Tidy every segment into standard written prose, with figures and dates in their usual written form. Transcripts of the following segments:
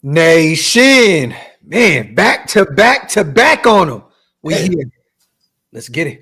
Nation, man, back to back on them. We here. Let's get it.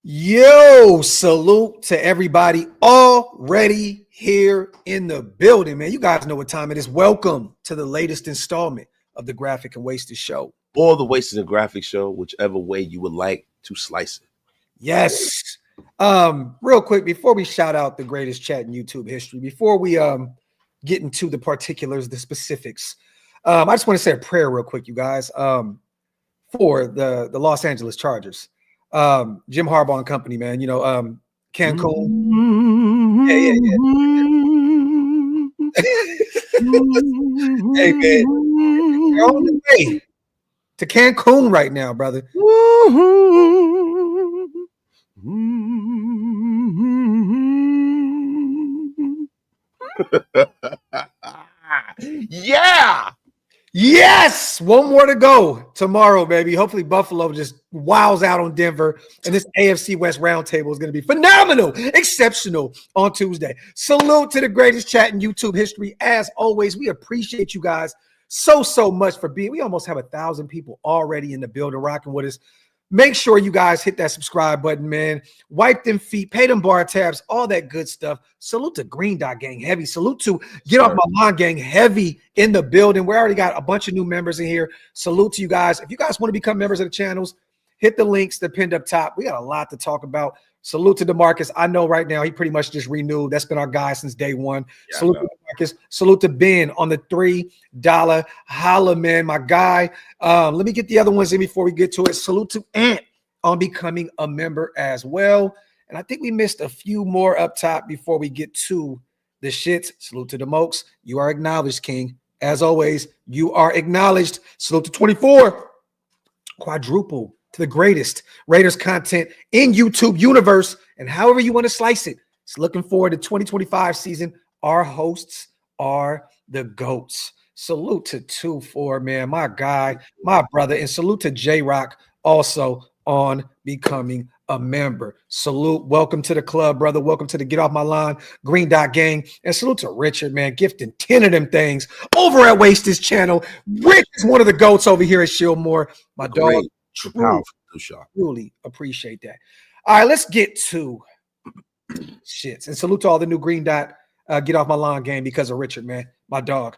Yo, salute to everybody already here in the building, man. You guys know what time it is. Welcome to the latest installment of the Graphic and Wasted Show. Or the Wasted and Graphic Show, whichever way you would like to slice it. Yes. Real quick, before we shout out the greatest chat in YouTube history, before we get into the particulars, the specifics, I just want to say a prayer real quick, you guys, for the Los Angeles Chargers. Jim Harbaugh and company, man. You know, Cancun. Yeah. Hey, man, you're on the way to Cancun right now, brother. Yeah. Yes, one more to go tomorrow, baby. Hopefully Buffalo just wows out on Denver, and this AFC West roundtable is going to be phenomenal, exceptional on Tuesday. Salute to the greatest chat in YouTube history. As always, we appreciate you guys so much for being. We almost have 1,000 people already in the building rocking with us. Make sure you guys hit that subscribe button, man. Wipe them feet, pay them bar tabs, all that good stuff. Salute to Green Dot Gang heavy. Salute to Get Off My Lawn Gang heavy in the building. We already got a bunch of new members in here. Salute to you guys. If you guys want to become members of the channels, hit the links. They're pinned up top. We got a lot to talk about. Salute to DeMarcus. I know right now he pretty much just renewed. That's been our guy since day one. Yeah, salute to DeMarcus. Salute to Ben on the $3 holla, man, my guy. Let me get the other ones in before we get to it. Salute to Ant on becoming a member as well. And I think we missed a few more up top before we get to the shits. Salute to the Mokes. You are acknowledged, King. As always, you are acknowledged. Salute to 24. Quadruple to the greatest Raiders content in YouTube universe, and however you want to slice it. It's looking forward to 2025 season. Our hosts are the GOATs. Salute to 2-4, man, my guy, my brother, and salute to J-Rock also on becoming a member. Salute, welcome to the club, brother. Welcome to the Get Off My Lawn Green Dot Gang, and salute to Richard, man, gifting 10 of them things over at Waste's channel. Rich is one of the GOATs over here at Shieldmore, my dog. Truly appreciate that. All right, let's get to shits. And salute to all the new Green Dot Get Off My Lawn game because of Richard, man, my dog.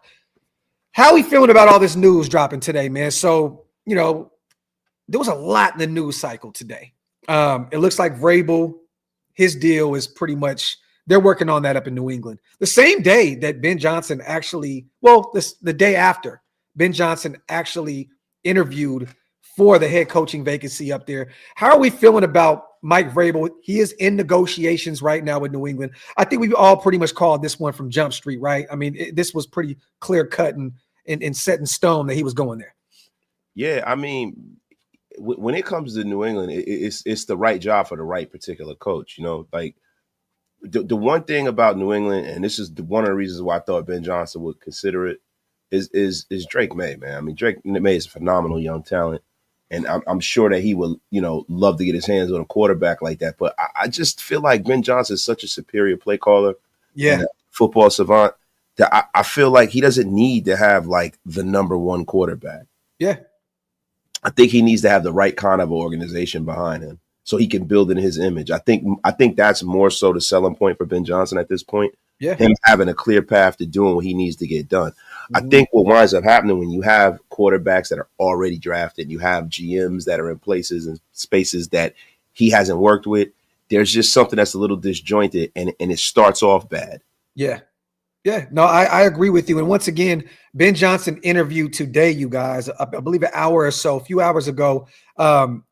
How we feeling about all this news dropping today, man? So, you know, there was a lot in the news cycle today. It looks like Vrabel, his deal is pretty much, they're working on that up in New England. The same day that Ben Johnson actually, the day after, Ben Johnson actually interviewed for the head coaching vacancy up there. How are we feeling about Mike Vrabel? He is in negotiations right now with New England. I think we all pretty much called this one from Jump Street, right? I mean, this was pretty clear cut and set in stone that he was going there. Yeah, I mean, when it comes to New England, it's the right job for the right particular coach. You know, like the one thing about New England, and this is one of the reasons why I thought Ben Johnson would consider it, is Drake May, man. I mean, Drake May is a phenomenal young talent. And I'm sure that he would, you know, love to get his hands on a quarterback like that. But I just feel like Ben Johnson is such a superior play caller, and a football savant, that I feel like he doesn't need to have like the number one quarterback. Yeah. I think he needs to have the right kind of organization behind him so he can build in his image. I think that's more so the selling point for Ben Johnson at this point. Yeah. Him having a clear path to doing what he needs to get done. I think what winds up happening when you have quarterbacks that are already drafted, you have GMs that are in places and spaces that he hasn't worked with, there's just something that's a little disjointed and it starts off bad. Yeah. Yeah, no, I agree with you. And once again, Ben Johnson interviewed today, you guys, I believe an hour or so, a few hours ago.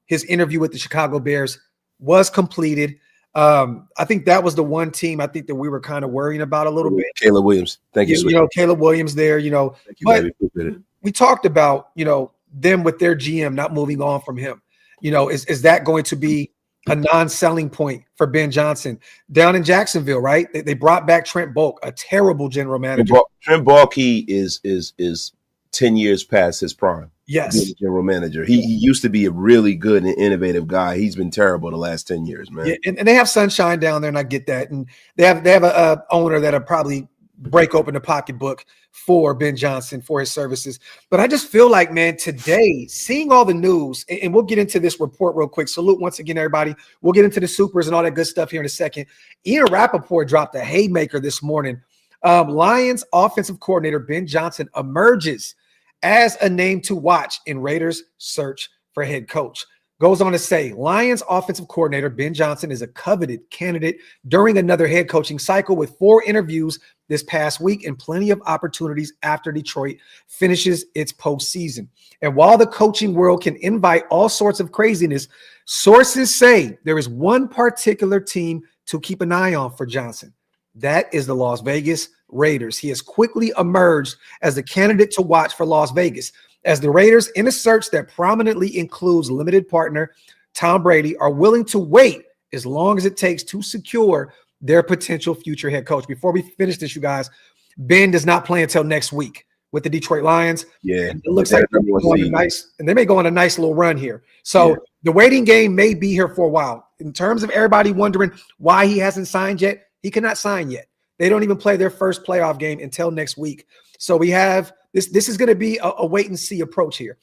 His interview with the Chicago Bears was completed. I think that was the one team I think that we were kind of worrying about a little bit. Caleb Williams. Thank you. Caleb Williams there, Thank you, but we talked about, them with their GM not moving on from him. Is that going to be a non-selling point for Ben Johnson down in Jacksonville, right? They brought back Trent Bulk, a terrible general manager. Trent Baalke is 10 years past his prime. Yes. Being a general manager. He used to be a really good and innovative guy. He's been terrible the last 10 years, man. Yeah, and they have Sunshine down there, and I get that. And they have a owner that'll probably break open the pocketbook for Ben Johnson for his services. But I just feel like, man, today, seeing all the news, and we'll get into this report real quick. Salute once again, everybody. We'll get into the supers and all that good stuff here in a second. Ian Rappaport dropped a haymaker this morning. Lions offensive coordinator Ben Johnson emerges as a name to watch in Raiders' search for head coach. Goes on to say, Lions offensive coordinator Ben Johnson is a coveted candidate during another head coaching cycle with 4 interviews this past week and plenty of opportunities after Detroit finishes its postseason. And while the coaching world can invite all sorts of craziness, sources say there is one particular team to keep an eye on for Johnson. That is the Las Vegas Raiders. He has quickly emerged as the candidate to watch for Las Vegas, as the Raiders, in a search that prominently includes limited partner Tom Brady, are willing to wait as long as it takes to secure their potential future head coach. Before we finish this, you guys, Ben does not play until next week with the Detroit Lions. Yeah, and it looks like they may go on a nice little run here. So the waiting game may be here for a while. In terms of everybody wondering why he hasn't signed yet, he cannot sign yet. They don't even play their first playoff game until next week. So we have this. This is going to be a wait and see approach here.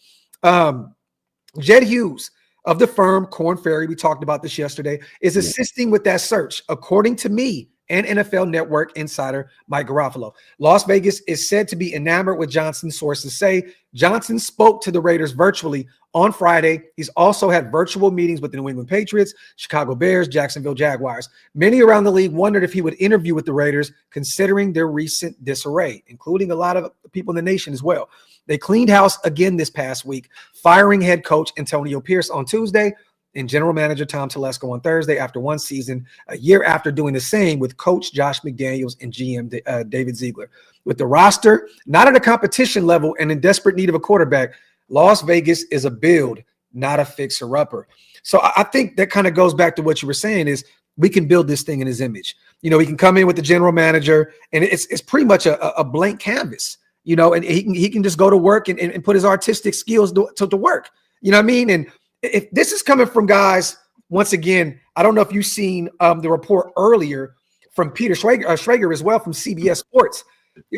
Jed Hughes of the firm Korn Ferry, we talked about this yesterday, is assisting with that search, according to me and NFL Network insider Mike Garofalo. Las Vegas is said to be enamored with Johnson, sources say. Johnson spoke to the Raiders virtually on Friday. He's also had virtual meetings with the New England Patriots, Chicago Bears, Jacksonville Jaguars. Many around the league wondered if he would interview with the Raiders, considering their recent disarray, including a lot of people in the nation as well. They cleaned house again this past week, firing head coach Antonio Pierce on Tuesday and general manager Tom Telesco on Thursday after one season, a year after doing the same with coach Josh McDaniels and GM David Ziegler. With the roster not at a competition level and in desperate need of a quarterback, Las Vegas is a build, not a fixer-upper. So I think that kind of goes back to what you were saying is we can build this thing in his image. We can come in with the general manager, and it's pretty much a blank canvas, and he can just go to work and put his artistic skills to work. You know what I mean? And if this is coming from guys, once again, I don't know if you've seen the report earlier from Peter Schrager as well from CBS Sports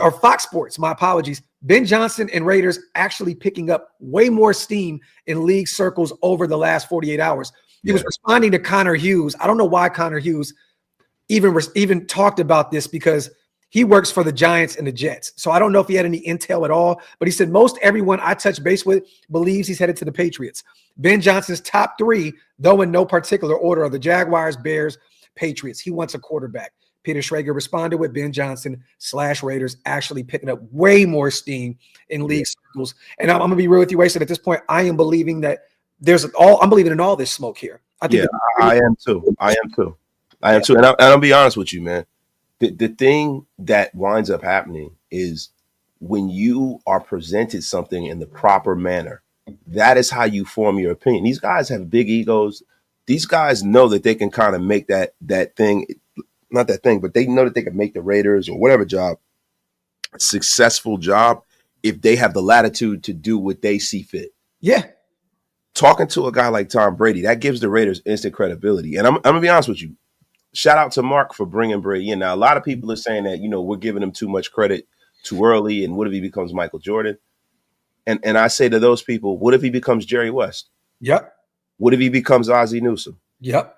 or Fox Sports. My apologies. Ben Johnson and Raiders actually picking up way more steam in league circles over the last 48 hours. He was responding to Connor Hughes. I don't know why Connor Hughes even talked about this, because he works for the Giants and the Jets. So I don't know if he had any intel at all, but he said most everyone I touch base with believes he's headed to the Patriots. Ben Johnson's top 3, though in no particular order, are the Jaguars, Bears, Patriots. He wants a quarterback. Peter Schrager responded with Ben Johnson / Raiders actually picking up way more steam in league circles. And I'm going to be real with you, Wasted. At this point, I am believing that I'm believing in all this smoke here. I am too. And I'll be honest with you, man. The thing that winds up happening is when you are presented something in the proper manner, that is how you form your opinion. These guys have big egos. These guys know that they can kind of make that thing, not that thing, but they know that they can make the Raiders or whatever job a successful job if they have the latitude to do what they see fit. Yeah. Talking to a guy like Tom Brady, that gives the Raiders instant credibility. And I'm going to be honest with you. Shout out to Mark for bringing Brady in. Now, a lot of people are saying that, we're giving him too much credit too early. And what if he becomes Michael Jordan? And I say to those people, what if he becomes Jerry West? Yep. What if he becomes Ozzie Newsome? Yep.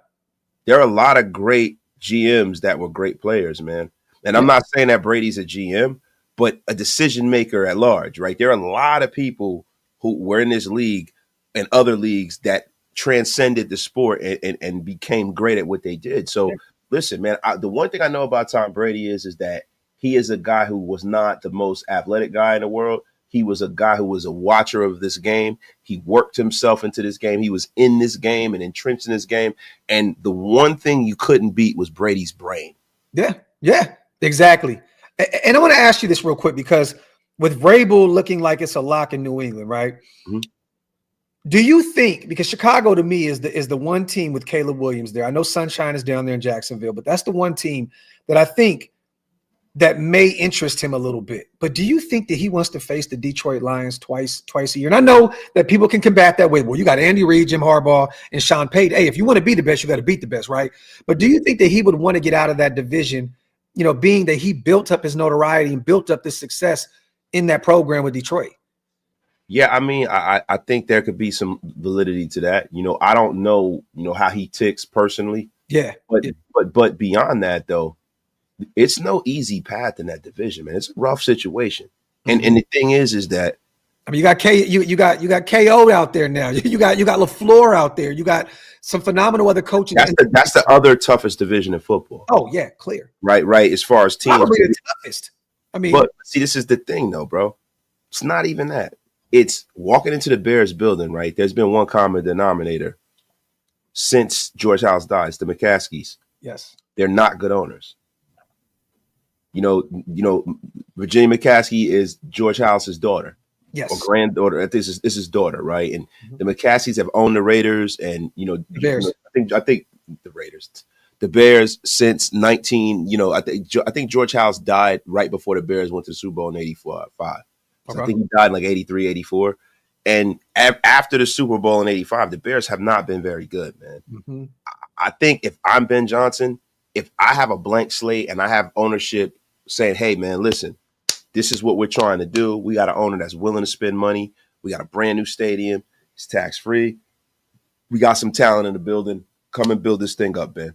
There are a lot of great GMs that were great players, man. And I'm not saying that Brady's a GM, but a decision maker at large, right? There are a lot of people who were in this league and other leagues that transcended the sport and became great at what they did. So listen, man, the one thing I know about Tom Brady is that he is a guy who was not the most athletic guy in the world. He was a guy who was a watcher of this game. He worked himself into this game. He was in this game and entrenched in this game. And the one thing you couldn't beat was Brady's brain. Yeah, exactly. And I want to ask you this real quick, because with Vrabel looking like it's a lock in New England, right? Mm-hmm. Do you think, because Chicago to me is the one team with Caleb Williams there. I know Sunshine is down there in Jacksonville, but that's the one team that I think that may interest him a little bit. But do you think that he wants to face the Detroit Lions twice a year? And I know that people can combat that way. Well, you got Andy Reid, Jim Harbaugh, and Sean Payton. Hey, if you want to be the best, you got to beat the best, right? But do you think that he would want to get out of that division, being that he built up his notoriety and built up this success in that program with Detroit? Yeah, I mean, I think there could be some validity to that. I don't know, how he ticks personally. Yeah. But beyond that, though, it's no easy path in that division, man. It's a rough situation. And the thing is that I mean, you got KO out there now. You got LaFleur out there. You got some phenomenal other coaches. That's the other toughest division in football. Oh yeah, clear. Right. As far as teams, probably the toughest. I mean, but see, this is the thing, though, bro. It's not even that. It's walking into the Bears building, right? There's been one common denominator since George House died. It's the McCaskies. Yes, they're not good owners. Virginia McCaskey is George House's daughter. Yes. Or granddaughter. This is his daughter, right? And the McCaskies have owned the Raiders and the Bears. I think the Raiders. The Bears since I think George House died right before the Bears went to the Super Bowl in 85. So I think he died in like 83, 84. And after the Super Bowl in 85, the Bears have not been very good, man. Mm-hmm. I think if I'm Ben Johnson, if I have a blank slate and I have ownership saying, hey, man, listen, this is what we're trying to do. We got an owner that's willing to spend money. We got a brand new stadium. It's tax-free. We got some talent in the building. Come and build this thing up, Ben.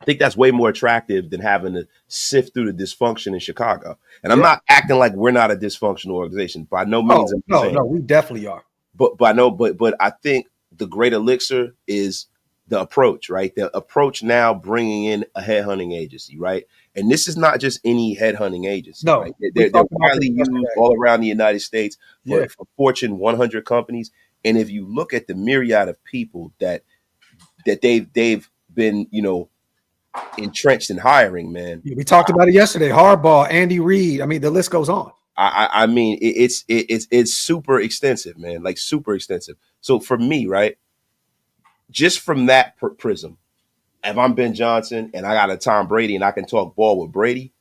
I think that's way more attractive than having to sift through the dysfunction in Chicago. And I'm not acting like we're not a dysfunctional organization. By no means. No, we definitely are. But I think the great elixir is the approach, right? The approach now bringing in a headhunting agency, right? And this is not just any headhunting agency. No, right? They're widely used all around the United States for Fortune 100 companies. And if you look at the myriad of people that they've been, entrenched in hiring, man. We talked about it yesterday. Harbaugh, Andy Reid. I mean, the list goes on. I mean, it's super extensive, man. Like super extensive. So for me, right, just from that prism, if I'm Ben Johnson and I got a Tom Brady and I can talk ball with Brady,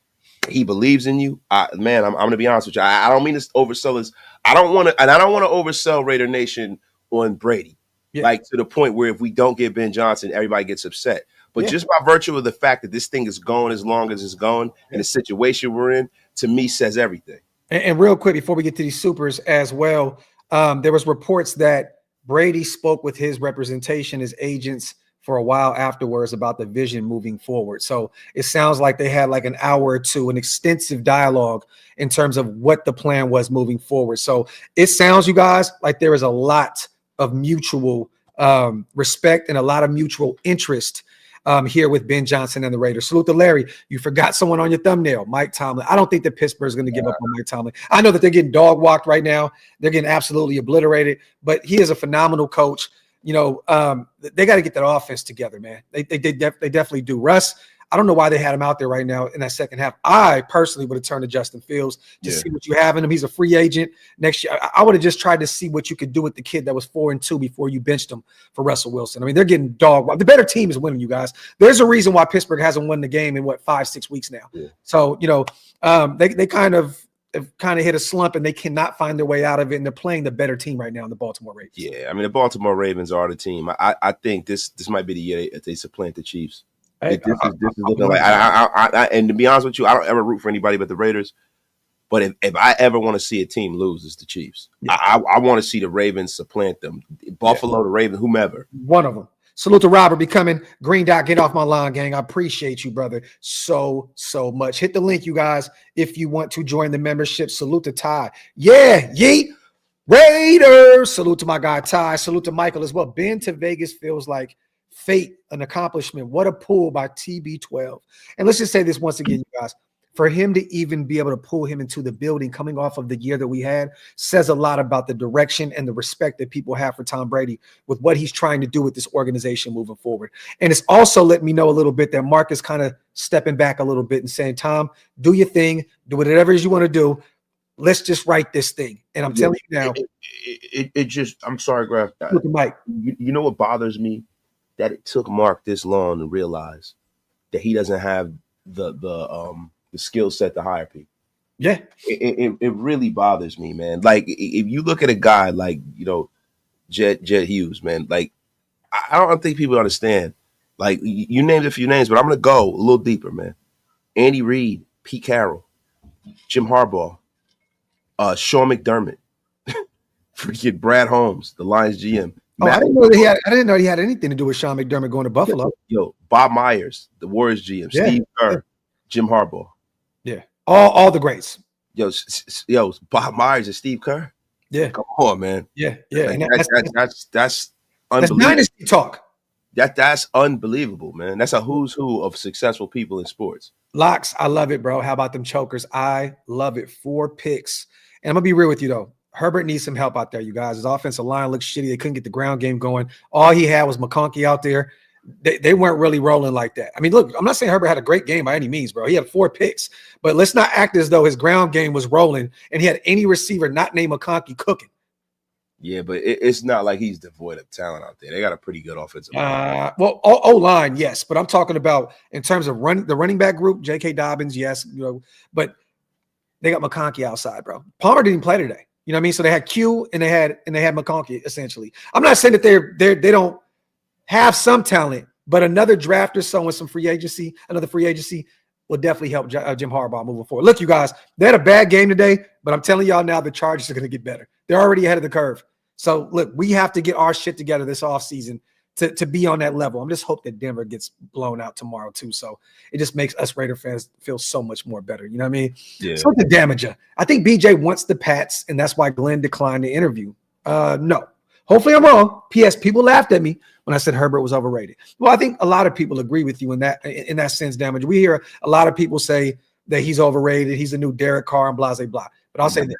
he believes in you. I'm going to be honest with you. I don't mean to oversell this. I don't want to oversell Raider Nation on Brady, like to the point where if we don't get Ben Johnson, everybody gets upset. But just by virtue of the fact that this thing is going as long as it's going and the situation we're in, to me, says everything. And real quick, before we get to these supers as well, there was reports that Brady spoke with his representation, his agents, for a while afterwards about the vision moving forward. So it sounds like they had like an hour or two, an extensive dialogue in terms of what the plan was moving forward. So it sounds, you guys, like there is a lot of mutual respect and a lot of mutual interest here with Ben Johnson and the Raiders. Salute to Larry. You forgot someone on your thumbnail, Mike Tomlin. I don't think that Pittsburgh is going to give up on Mike Tomlin. I know that they're getting dog walked right now. They're getting absolutely obliterated, but he is a phenomenal coach. They got to get that offense together, man. They definitely do. Russ, I don't know why they had him out there right now in that second half. I personally would have turned to Justin Fields to see what you have in him. He's a free agent next year. I would have just tried to see what you could do with the kid that was 4-2 before you benched him for Russell Wilson. I mean, they're getting dog. The better team is winning, you guys. There's a reason why Pittsburgh hasn't won the game in 5-6 weeks now. Yeah. So, they kind of hit a slump and they cannot find their way out of it. And they're playing the better team right now in the Baltimore Ravens. Yeah, I mean, the Baltimore Ravens are the team. I think this might be the year that they supplant the Chiefs. Hey, this is looking like and to be honest with you, I don't ever root for anybody but the Raiders. But if I ever want to see a team lose, it's the Chiefs. Yeah. I want to see the Ravens supplant them. Buffalo, the Ravens, whomever. One of them. Salute to Robert becoming Green Dot. Get off my lawn, gang. I appreciate you, brother, so much. Hit the link, you guys, if you want to join the membership. Salute to Ty. Yeah, yeet. Raiders. Salute to my guy Ty. Salute to Michael as well. Been to Vegas feels like fate, an accomplishment. What a pull by TB12. And let's just say this once again, you guys. For him to even be able to pull him into the building coming off of the year that we had says a lot about the direction and the respect that people have for Tom Brady with what he's trying to do with this organization moving forward. And it's also let me know a little bit that Mark is kind of stepping back a little bit and saying, Tom, do your thing, do whatever it is you want to do. Let's just write this thing. And I'm telling you now. It just, I'm sorry, Graf. Look at Mike. You know what bothers me? That it took Mark this long to realize that he doesn't have the skill set to hire people. Yeah. It really bothers me, man. Like, if you look at a guy like, Jet Hughes, man, like, I don't think people understand. Like, you named a few names, but I'm going to go a little deeper, man. Andy Reid, Pete Carroll, Jim Harbaugh, Sean McDermott, freaking Brad Holmes, the Lions GM. I didn't know he had anything to do with Sean McDermott going to Buffalo. Bob Myers, the Warriors GM, Steve Kerr, Jim Harbaugh. Yeah, all the greats. Bob Myers and Steve Kerr. Yeah, come on, man. Yeah. Like, that's That's unbelievable. dynasty talk. That's unbelievable, man. That's a who's who of successful people in sports. Locks, I love it, bro. How about them chokers? I love it. 4 picks, and I'm gonna be real with you though. Herbert needs some help out there, you guys. His offensive line looks shitty. They couldn't get the ground game going. All he had was McConkey out there. They weren't really rolling like that. I mean, look, I'm not saying Herbert had a great game by any means, bro. He had 4 picks, but let's not act as though his ground game was rolling and he had any receiver not named McConkey cooking. Yeah, but it's not like he's devoid of talent out there. They got a pretty good offensive line. Well, O-line, yes, but I'm talking about in terms of the running back group, J.K. Dobbins, yes, but they got McConkey outside, bro. Palmer didn't play today. You know what I mean? So they had Q and they had McConkey essentially. I'm not saying that they don't have some talent, but another draft or so with some another free agency will definitely help Jim Harbaugh moving forward. Look, you guys, they had a bad game today, but I'm telling y'all now the Chargers are going to get better. They're already ahead of the curve. So look, we have to get our shit together this offseason to be on that level. I'm just hope that Denver gets blown out tomorrow too. So it just makes us Raider fans feel so much more better. You know what I mean? Yeah. Something damage you. I think BJ wants the Pats, and that's why Glenn declined the interview. No. Hopefully I'm wrong. P.S. People laughed at me when I said Herbert was overrated. Well, I think a lot of people agree with you in that sense, damage. We hear a lot of people say that he's overrated. He's the new Derek Carr and blah, blah, blah. But I'll say this.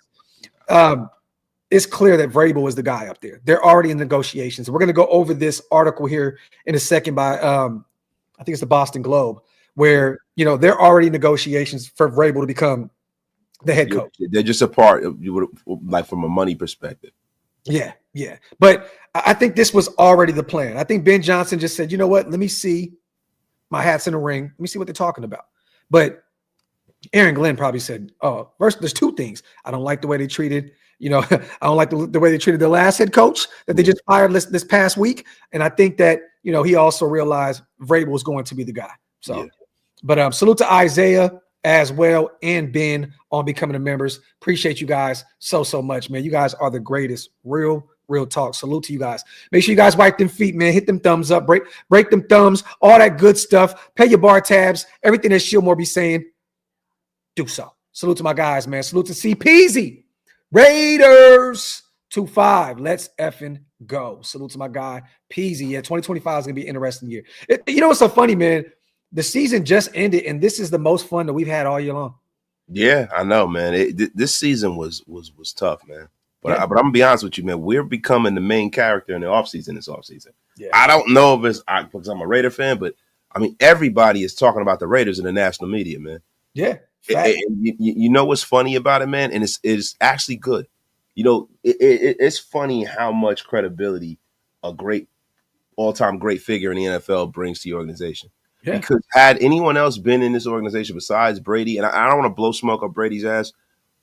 It's clear that Vrabel is the guy up there. They're already in negotiations. We're going to go over this article here in a second by, I think it's the Boston Globe, where, they're already in negotiations for Vrabel to become the head coach. They're just a part of, like, from a money perspective. Yeah. But I think this was already the plan. I think Ben Johnson just said, you know what? Let me see. My hat's in the ring. Let me see what they're talking about. But Aaron Glenn probably said, first, there's 2 things. I don't like the way they treated I don't like the way they treated their last head coach that they just fired this past week. And I think that, he also realized Vrabel was going to be the guy. So, But salute to Isaiah as well and Ben on becoming the members. Appreciate you guys so much, man. You guys are the greatest. Real talk. Salute to you guys. Make sure you guys wipe them feet, man. Hit them thumbs up. Break them thumbs. All that good stuff. Pay your bar tabs. Everything that Shieldmore be saying, do so. Salute to my guys, man. Salute to C. Peasy. Raiders 2-5. Let's effing go. Salute to my guy, Peasy. Yeah, 2025 is going to be an interesting year. What's so funny, man? The season just ended, and this is the most fun that we've had all year long. Yeah, I know, man. This season was tough, man. But I'm going to be honest with you, man. We're becoming the main character in the offseason this offseason. Yeah. I don't know if it's because I'm a Raider fan, but, I mean, everybody is talking about the Raiders in the national media, man. Yeah. You know what's funny about it, man? And it's actually good. It's funny how much credibility a great all-time great figure in the NFL brings to your organization. Yeah. Because had anyone else been in this organization besides Brady, and I don't want to blow smoke up Brady's ass,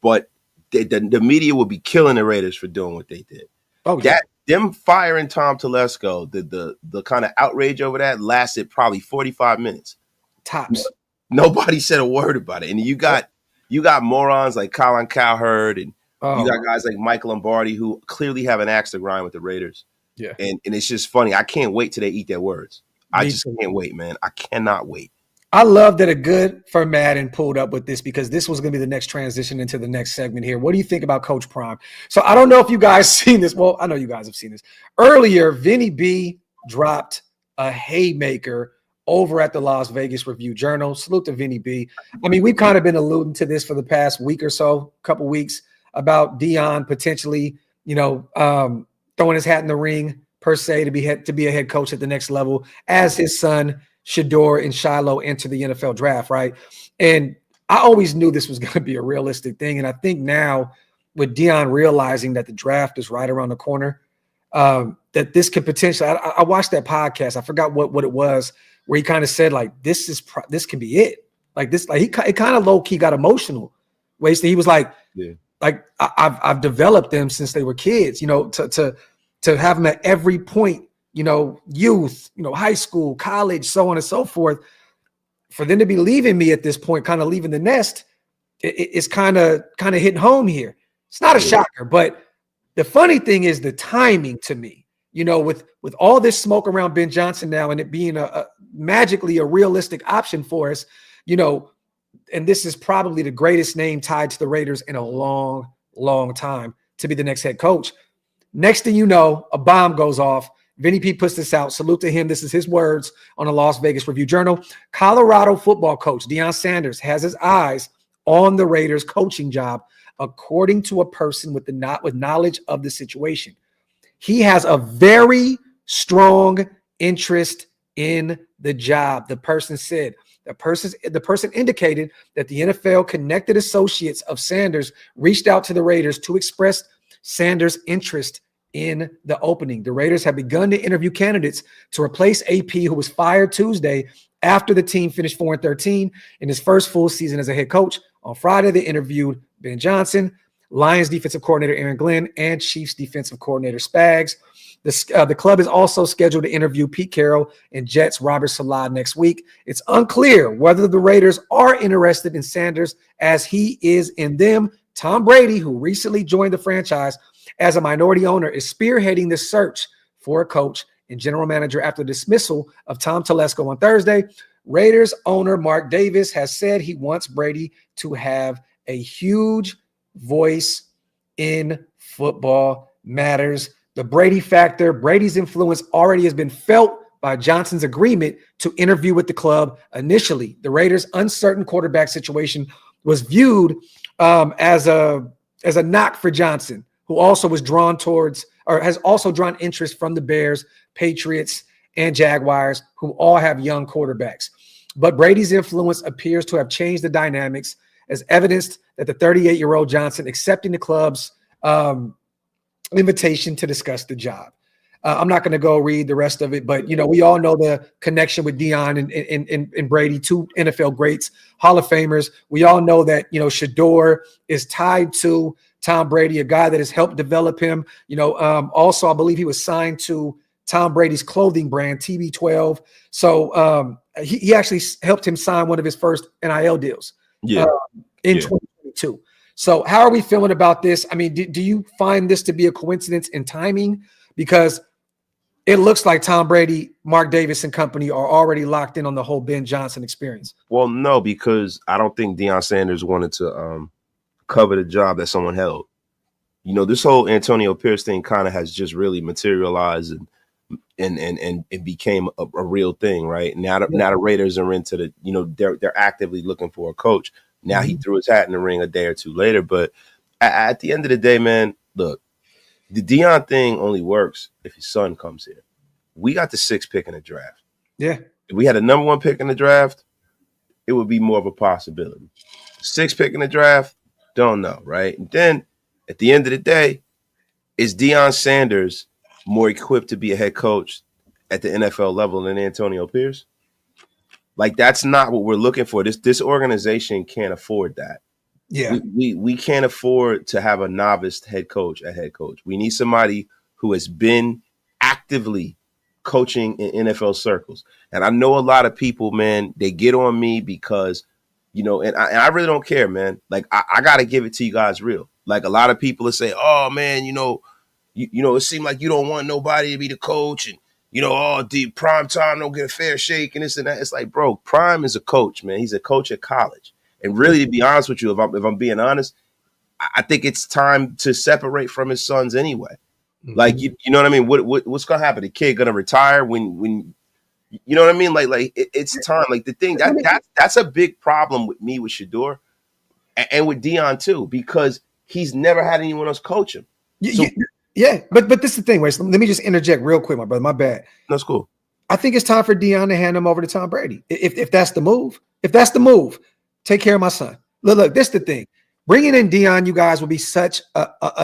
but the media would be killing the Raiders for doing what they did. Oh, yeah. Them firing Tom Telesco, the kind of outrage over that lasted probably 45 minutes. Tops. Nobody said a word about it. And you got morons like Colin Cowherd and you got guys like Mike Lombardi who clearly have an axe to grind with the Raiders. Yeah. And it's just funny. I can't wait till they eat their words. I Me just too. can't wait, man. I cannot wait. I love that a good for Madden pulled up with this because this was going to be the next transition into the next segment here. What do you think about Coach Prime? So I don't know if you guys seen this. Well, I know you guys have seen this. Earlier, Vinny B dropped a haymaker over at the Las Vegas Review-Journal. Salute to Vinny B. I mean, we've kind of been alluding to this for the past week or so, couple weeks, about Deion potentially, throwing his hat in the ring per se to be a head coach at the next level as his son Shador and Shiloh enter the NFL draft, right? And I always knew this was going to be a realistic thing. And I think now with Deion realizing that the draft is right around the corner, that this could potentially, I watched that podcast. I forgot what it was where he kind of said like, this could be it. Like this, like it kind of low key got emotional. He was like, yeah. Like I've developed them since they were kids, to have them at every point, youth, high school, college, so on and so forth. For them to be leaving me at this point, kind of leaving the nest, it's kind of hitting home here. It's not a shocker, but the funny thing is the timing to me, with all this smoke around Ben Johnson now and it being a magically a realistic option for us, and this is probably the greatest name tied to the Raiders in a long, long time to be the next head coach. Next thing you know, a bomb goes off. Vinny P puts this out. Salute to him. This is his words on the Las Vegas Review-Journal. Colorado football coach Deion Sanders has his eyes on the Raiders coaching job, according to a person with knowledge of the situation. He has a very strong interest in the job, the person said. The person indicated that the NFL connected associates of Sanders reached out to the Raiders to express Sanders' interest in the opening. The Raiders have begun to interview candidates to replace AP, who was fired Tuesday after the team finished 4-13 in his first full season as a head coach. On Friday, they interviewed Ben Johnson, Lions defensive coordinator Aaron Glenn, and Chiefs defensive coordinator Spags. The club is also scheduled to interview Pete Carroll and Jets Robert Saleh next week. It's unclear whether the Raiders are interested in Sanders as he is in them. Tom Brady, who recently joined the franchise as a minority owner, is spearheading the search for a coach and general manager after the dismissal of Tom Telesco on Thursday. Raiders owner Mark Davis has said he wants Brady to have a huge voice in football matters. The Brady factor, Brady's influence already has been felt by Johnson's agreement to interview with the club initially. The Raiders' uncertain quarterback situation was viewed as a knock for Johnson, who also was drawn towards or has also drawn interest from the Bears, Patriots, and Jaguars, who all have young quarterbacks. But Brady's influence appears to have changed the dynamics, as evidenced that the 38-year-old Johnson accepting the club's invitation to discuss the job. I'm not going to go read the rest of it, but we all know the connection with Deion and Brady, two NFL greats, Hall of Famers. We all know that Shador is tied to Tom Brady, a guy that has helped develop him. Also I believe he was signed to Tom Brady's clothing brand TB12. So he actually helped him sign one of his first NIL deals in 2022. So how are we feeling about this? I mean, do you find this to be a coincidence in timing? Because it looks like Tom Brady, Mark Davis, and company are already locked in on the whole Ben Johnson experience. Well, no, because I don't think Deion Sanders wanted to cover the job that someone held. This whole Antonio Pierce thing kind of has just really materialized and it became a real thing, right? Now the Raiders are into they're actively looking for a coach. Now he threw his hat in the ring a day or two later. But at the end of the day, man, look, the Deion thing only works if his son comes here. We got the 6th pick in the draft. Yeah. If we had a number 1 pick in the draft, it would be more of a possibility. 6th pick in the draft, don't know, right? And then at the end of the day, is Deion Sanders more equipped to be a head coach at the NFL level than Antonio Pierce? Like, that's not what we're looking for. This organization can't afford that. Yeah. We can't afford to have a novice head coach at head coach. We need somebody who has been actively coaching in NFL circles. And I know a lot of people, man, they get on me because, and I really don't care, man. Like, I got to give it to you guys real. Like, a lot of people will say, oh, man, it seemed like you don't want nobody to be the coach, and the prime time don't get a fair shake and this and that. It's like, bro, Prime is a coach, man. He's a coach at college. And really, to be honest with you, if I'm being honest, I think it's time to separate from his sons anyway. Mm-hmm. Like, you know what I mean? What's gonna happen? The kid gonna retire when you know what I mean? Like it's time. Like the thing that's a big problem with me with Shedeur and with Deion too, because he's never had anyone else coach him. Yeah, but this is the thing. Wait, let me just interject real quick, my brother. My bad. That's cool. I think it's time for Deion to hand him over to Tom Brady. If that's the move, take care of my son. Look, this is the thing. Bringing in Deion, you guys, will be such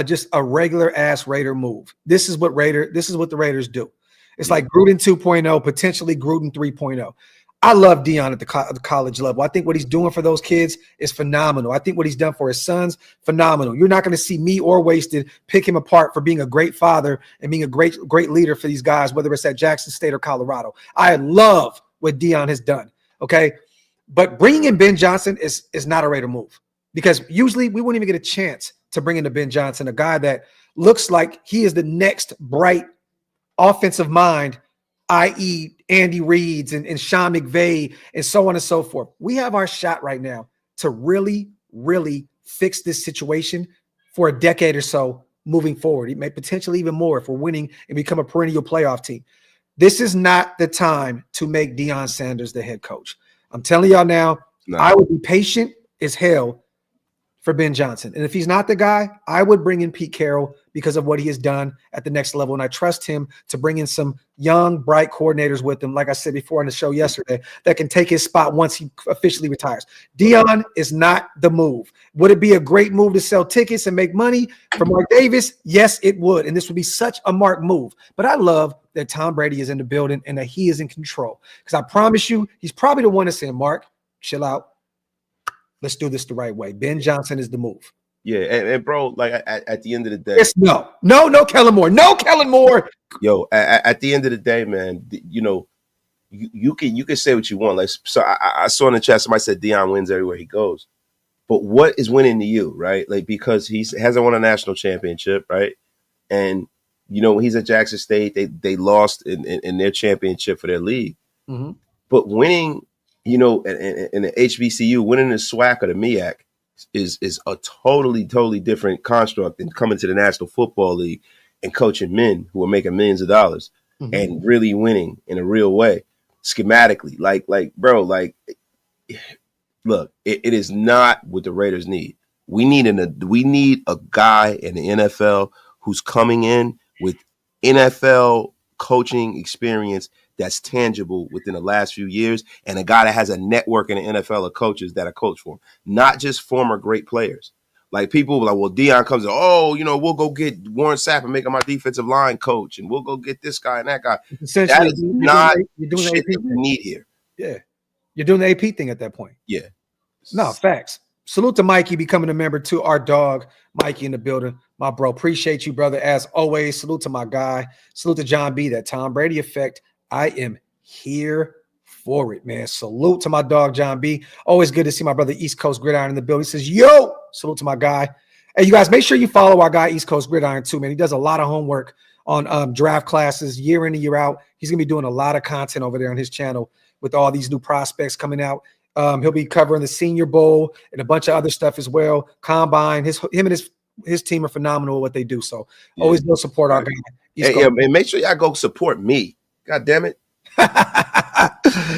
just a regular ass Raider move. This is what the Raiders do. It's like Gruden 2.0, potentially Gruden 3.0. I love Deion at the college level. I think what he's doing for those kids is phenomenal. I think what he's done for his sons, phenomenal. You're not going to see me or Wasted pick him apart for being a great father and being a great leader for these guys, whether it's at Jackson State or Colorado. I love what Deion has done, okay? But bringing in Ben Johnson is not a Raider move, because usually we wouldn't even get a chance to bring in Ben Johnson, a guy that looks like he is the next bright offensive mind, i.e. Andy Reid's and Sean McVay and so on and so forth. We have our shot right now to really, really fix this situation for a decade or so moving forward. It may potentially even more if we're winning and become a perennial playoff team. This is not the time to make Deion Sanders the head coach. I'm telling y'all now, I would be patient as hell for Ben Johnson. And if he's not the guy, I would bring in Pete Carroll because of what he has done at the next level. And I trust him to bring in some young, bright coordinators with him, like I said before on the show yesterday, that can take his spot once he officially retires. Deion is not the move. Would it be a great move to sell tickets and make money for Mark Davis? Yes, it would. And this would be such a Mark move. But I love that Tom Brady is in the building and that he is in control. Because I promise you, he's probably the one that's saying, Mark, chill out. Let's do this the right way. Ben Johnson is the move. Yeah, and bro, like at the end of the day, it's no Kellen Moore, no Kellen Moore. Yo, at the end of the day, man, you can say what you want. Like, so I saw in the chat somebody said Deion wins everywhere he goes, but what is winning to you, right? Like, because he hasn't won a national championship, right? And he's at Jackson State. They lost in their championship for their league, but winning. In the HBCU, winning the SWAC or the MEAC is a totally different construct than coming to the National Football League and coaching men who are making millions of dollars and really winning in a real way, schematically. Like, bro, like, look, it is not what the Raiders need. We need a guy in the NFL who's coming in with NFL coaching experience that's tangible within the last few years, and a guy that has a network in the NFL of coaches that are coached for him, not just former great players. Like, people like, well, Deion comes in, we'll go get Warren Sapp and make him our defensive line coach, and we'll go get this guy and that guy. That is not shit that we need here. Yeah. You're doing the AP thing at that point. Yeah. No, facts. Salute to Mikey becoming a member too. Our dog, Mikey in the building. My bro, appreciate you, brother, as always. Salute to my guy. Salute to John B, that Tom Brady effect. I am here for it, man. Salute to my dog, John B. Always good to see my brother, East Coast Gridiron, in the building. He says, yo, salute to my guy. Hey, you guys, make sure you follow our guy, East Coast Gridiron, too, man. He does a lot of homework on draft classes year in and year out. He's going to be doing a lot of content over there on his channel with all these new prospects coming out. He'll be covering the Senior Bowl and a bunch of other stuff as well. Combine. Him and his team are phenomenal at what they do. So always go support our guy. And make sure y'all go support me. God damn it.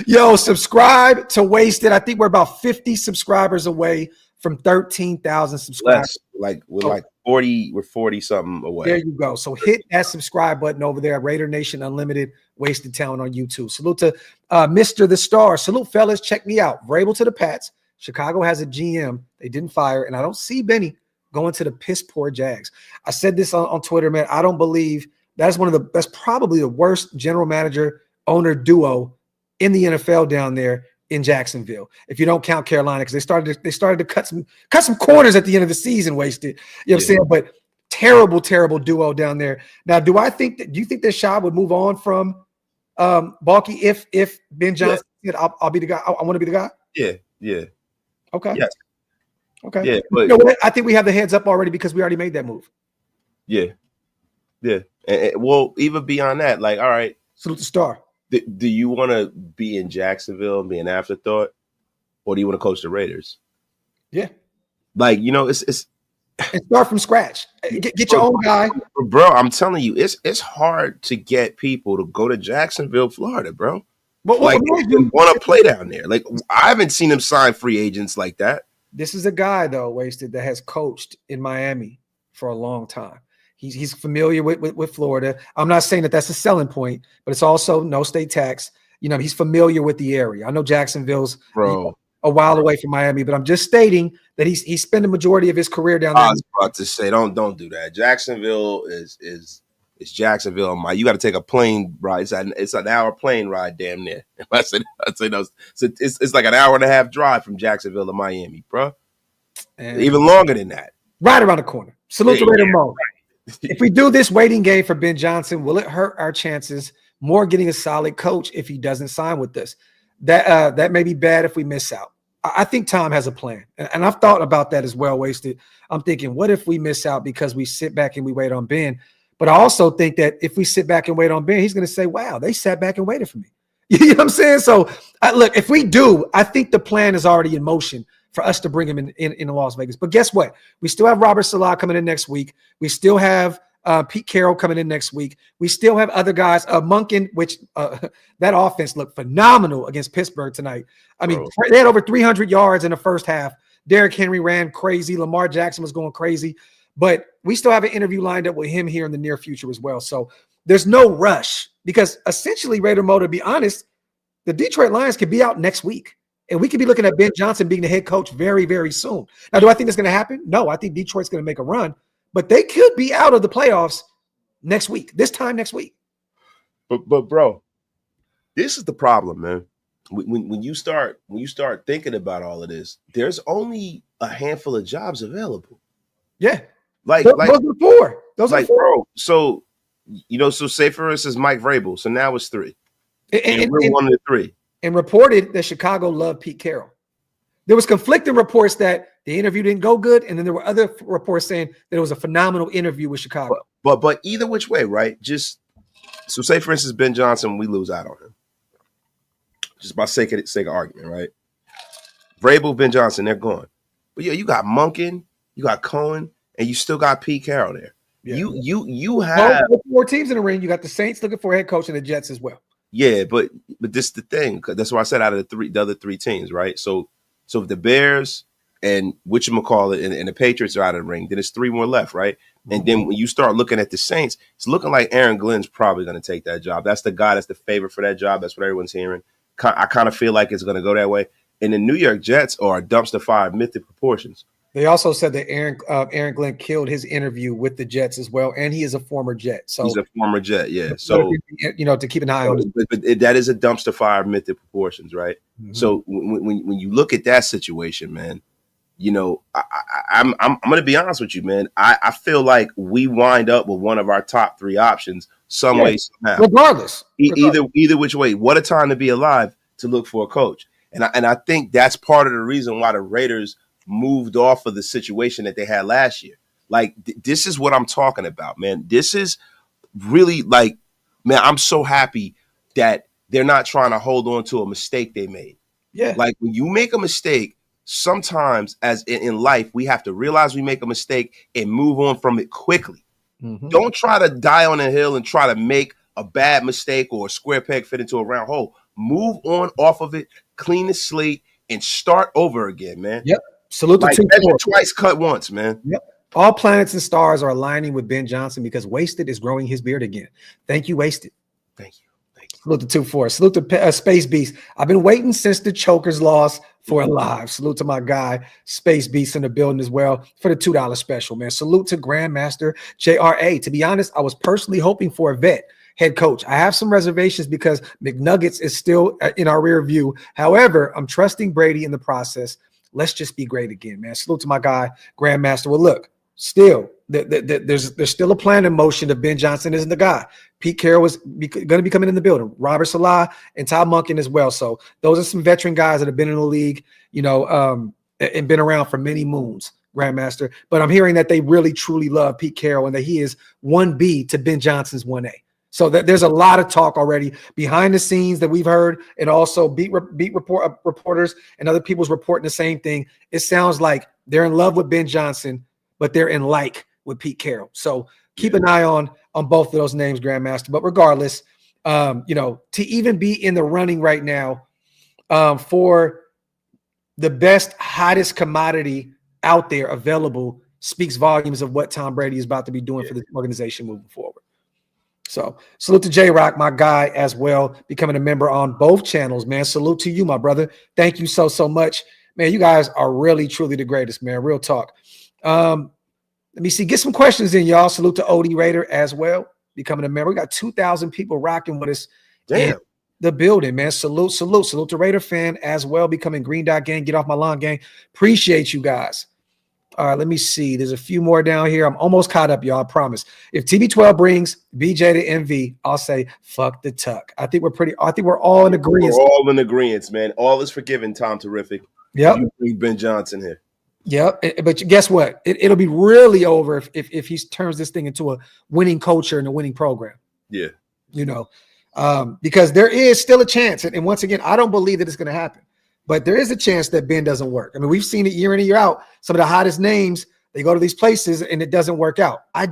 Yo, subscribe to Wasted. I think we're about 50 subscribers away from 13,000 subscribers. We're 40 something away. There you go. So hit that subscribe button over there. Raider Nation Unlimited, Wasted Talent on YouTube. Salute to Mr. The Star. Salute, fellas. Check me out. Vrabel to the Pats. Chicago has a GM they didn't fire, and I don't see Benny going to the piss poor Jags. I said this on Twitter, man. I don't believe that's probably the worst general manager owner duo in the NFL down there in Jacksonville, if you don't count Carolina, because they started to cut some corners at the end of the season. Wasted, you know what I'm saying? But terrible duo down there. Now, do you think that Shaw would move on from Balky if Ben Johnson said, I'll be the guy, I want to be the guy? Yeah. Okay. Yes. Okay. Yeah, but you know what? I think we have the heads up already because we already made that move. Yeah. Yeah. And, well, even beyond that, like, all right, Salute the star. do you want to be in Jacksonville and be an afterthought, or do you want to coach the Raiders? Yeah. Like, it's And start from scratch. Get your own guy. Bro, I'm telling you, it's hard to get people to go to Jacksonville, Florida, bro. But Like, they want to play down there. Like, I haven't seen them sign free agents like that. This is a guy, though, Wasted, that has coached in Miami for a long time. He's familiar with Florida. I'm not saying that that's a selling point, but it's also no state tax. He's familiar with the area. I know Jacksonville's a while away from Miami, but I'm just stating that he's spent the majority of his career down there. I was about to say, don't do that. Jacksonville is Jacksonville. You got to take a plane ride. It's an hour plane ride, damn near. I say no. So it's like an hour and a half drive from Jacksonville to Miami, bro. And even longer than that. Right around the corner. Salute to Raider Mo. If we do this waiting game for Ben Johnson, will it hurt our chances more getting a solid coach if he doesn't sign with us? That may be bad if we miss out. I think Tom has a plan, and I've thought about that as well, Wasted. I'm thinking, what if we miss out because we sit back and we wait on Ben? But I also think that if we sit back and wait on Ben, he's going to say, wow, they sat back and waited for me. You know what I'm saying? So, look, if we do, I think the plan is already in motion for us to bring him in Las Vegas. But guess what? We still have Robert Salah coming in next week. We still have Pete Carroll coming in next week. We still have other guys. Monken, which that offense looked phenomenal against Pittsburgh tonight. I mean, they had over 300 yards in the first half. Derrick Henry ran crazy. Lamar Jackson was going crazy. But we still have an interview lined up with him here in the near future as well. So there's no rush because essentially, Raider Mo, to be honest, the Detroit Lions could be out next week. And we could be looking at Ben Johnson being the head coach very, very soon. Now, do I think that's going to happen? No, I think Detroit's going to make a run. But they could be out of the playoffs next week, this time next week. But bro, this is the problem, man. When you start thinking about all of this, there's only a handful of jobs available. Yeah. Like those are four. Those are four. Bro. So say for instance, Mike Vrabel. So now it's three. And we're one of the three. And reported that Chicago loved Pete Carroll. There was conflicting reports that the interview didn't go good, and then there were other reports saying that it was a phenomenal interview with Chicago. But either which way, right? Just so say for instance, Ben Johnson, we lose out on him. Just by sake of argument, right? Vrabel, Ben Johnson, they're gone. But yeah, you got Monken, you got Cohen, and you still got Pete Carroll there. Yeah. You have four teams in the ring. You got the Saints looking for a head coach and the Jets as well. Yeah, but this is the thing. That's why I said out of the other three teams, right? So if the Bears and whatchamacallit and the Patriots are out of the ring, then it's three more left, right? Mm-hmm. And then when you start looking at the Saints, it's looking like Aaron Glenn's probably going to take that job. That's the guy that's the favorite for that job. That's what everyone's hearing. I kind of feel like it's going to go that way. And the New York Jets are a dumpster fire of mythic proportions. They also said that Aaron Glenn killed his interview with the Jets as well, and he is a former Jet. So he's a former Jet, yeah. So to keep an eye on. But that is a dumpster fire of mythic proportions, right? Mm-hmm. So when you look at that situation, man, I'm going to be honest with you, man. I feel like we wind up with one of our top three options some way somehow. Regardless. Either which way. What a time to be alive to look for a coach, and I think that's part of the reason why the Raiders moved off of the situation that they had last year. Like, this is what I'm talking about, man. This is really like, man, I'm so happy that they're not trying to hold on to a mistake they made. Yeah. Like, when you make a mistake, sometimes as in life, we have to realize we make a mistake and move on from it quickly. Mm-hmm. Don't try to die on a hill and try to make a bad mistake or a square peg fit into a round hole. Move on off of it, clean the slate, and start over again, man. Yep. Salute like to twice, cut once, man. Yep. All planets and stars are aligning with Ben Johnson because Wasted is growing his beard again. Thank you, Wasted. Thank you. Salute to 2-4. Salute to Space Beast. I've been waiting since the Chokers lost for a live. Salute to my guy, Space Beast in the building as well for the $2 special, man. Salute to Grandmaster JRA. To be honest, I was personally hoping for a vet head coach. I have some reservations because McNuggets is still in our rear view. However, I'm trusting Brady in the process. Let's just be great again, man. Salute to my guy, Grandmaster. Well, look, still, there's still a plan in motion that Ben Johnson isn't the guy. Pete Carroll is going to be coming in the building. Robert Salah and Todd Monken as well. So those are some veteran guys that have been in the league, and been around for many moons. Grandmaster, but I'm hearing that they really truly love Pete Carroll and that he is 1B to Ben Johnson's 1A. So there's a lot of talk already behind the scenes that we've heard, and also reporters and other people's reporting the same thing. It sounds like they're in love with Ben Johnson, but they're in like with Pete Carroll. So keep an eye on both of those names, Grandmaster. But regardless, to even be in the running right now for the best, hottest commodity out there available speaks volumes of what Tom Brady is about to be doing for this organization moving forward. So salute to J-Rock, my guy, as well, becoming a member on both channels, man. Salute to you, my brother. Thank you so much. Man, you guys are really, truly the greatest, man. Real talk. Let me see. Get some questions in, y'all. Salute to OD Raider as well, becoming a member. We got 2,000 people rocking with us in the building, man. Salute to Raider fan as well, becoming Green Dot Gang. Get off my lawn, gang. Appreciate you guys. All right, let me see. There's a few more down here. I'm almost caught up, y'all. I promise. If TB12 brings BJ to MV, I'll say fuck the tuck. I think we're all in agreement. We're all in agreement, man. All is forgiven, Tom Terrific. Yep. You bring Ben Johnson here. Yep. But guess what? It'll be really over if he turns this thing into a winning culture and a winning program. Yeah. Because there is still a chance. And once again, I don't believe that it's going to happen. But there is a chance that Ben doesn't work. I mean, we've seen it year in and year out. Some of the hottest names, they go to these places and it doesn't work out. I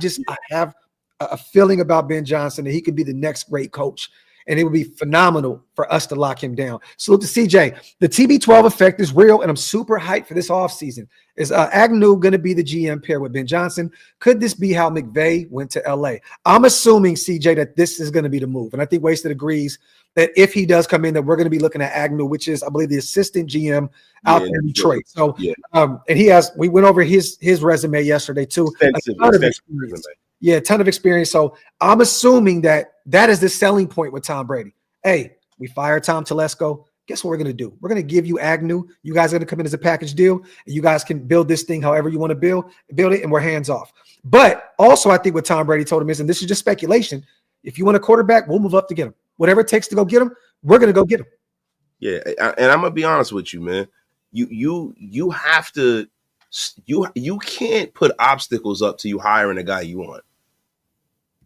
have a feeling about Ben Johnson that he could be the next great coach. And it would be phenomenal for us to lock him down. Salute to CJ. The TB12 effect is real, and I'm super hyped for this offseason. Is Agnew going to be the GM pair with Ben Johnson? Could this be how McVay went to LA? I'm assuming, CJ, that this is going to be the move. And I think Wasted agrees that if he does come in, that we're going to be looking at Agnew, which is, I believe, the assistant GM out there in Detroit. So, and we went over his resume yesterday too. A ton of experience. So I'm assuming that is the selling point with Tom Brady. Hey, we fired Tom Telesco. Guess what we're going to do? We're going to give you Agnew. You guys are going to come in as a package deal, and you guys can build this thing however you want to build it, and we're hands off. But also, I think what Tom Brady told him is, and this is just speculation, if you want a quarterback, we'll move up to get him. Whatever it takes to go get him, we're going to go get him. Yeah, and I'm going to be honest with you, man. You have to you can't put obstacles up to you hiring a guy you want.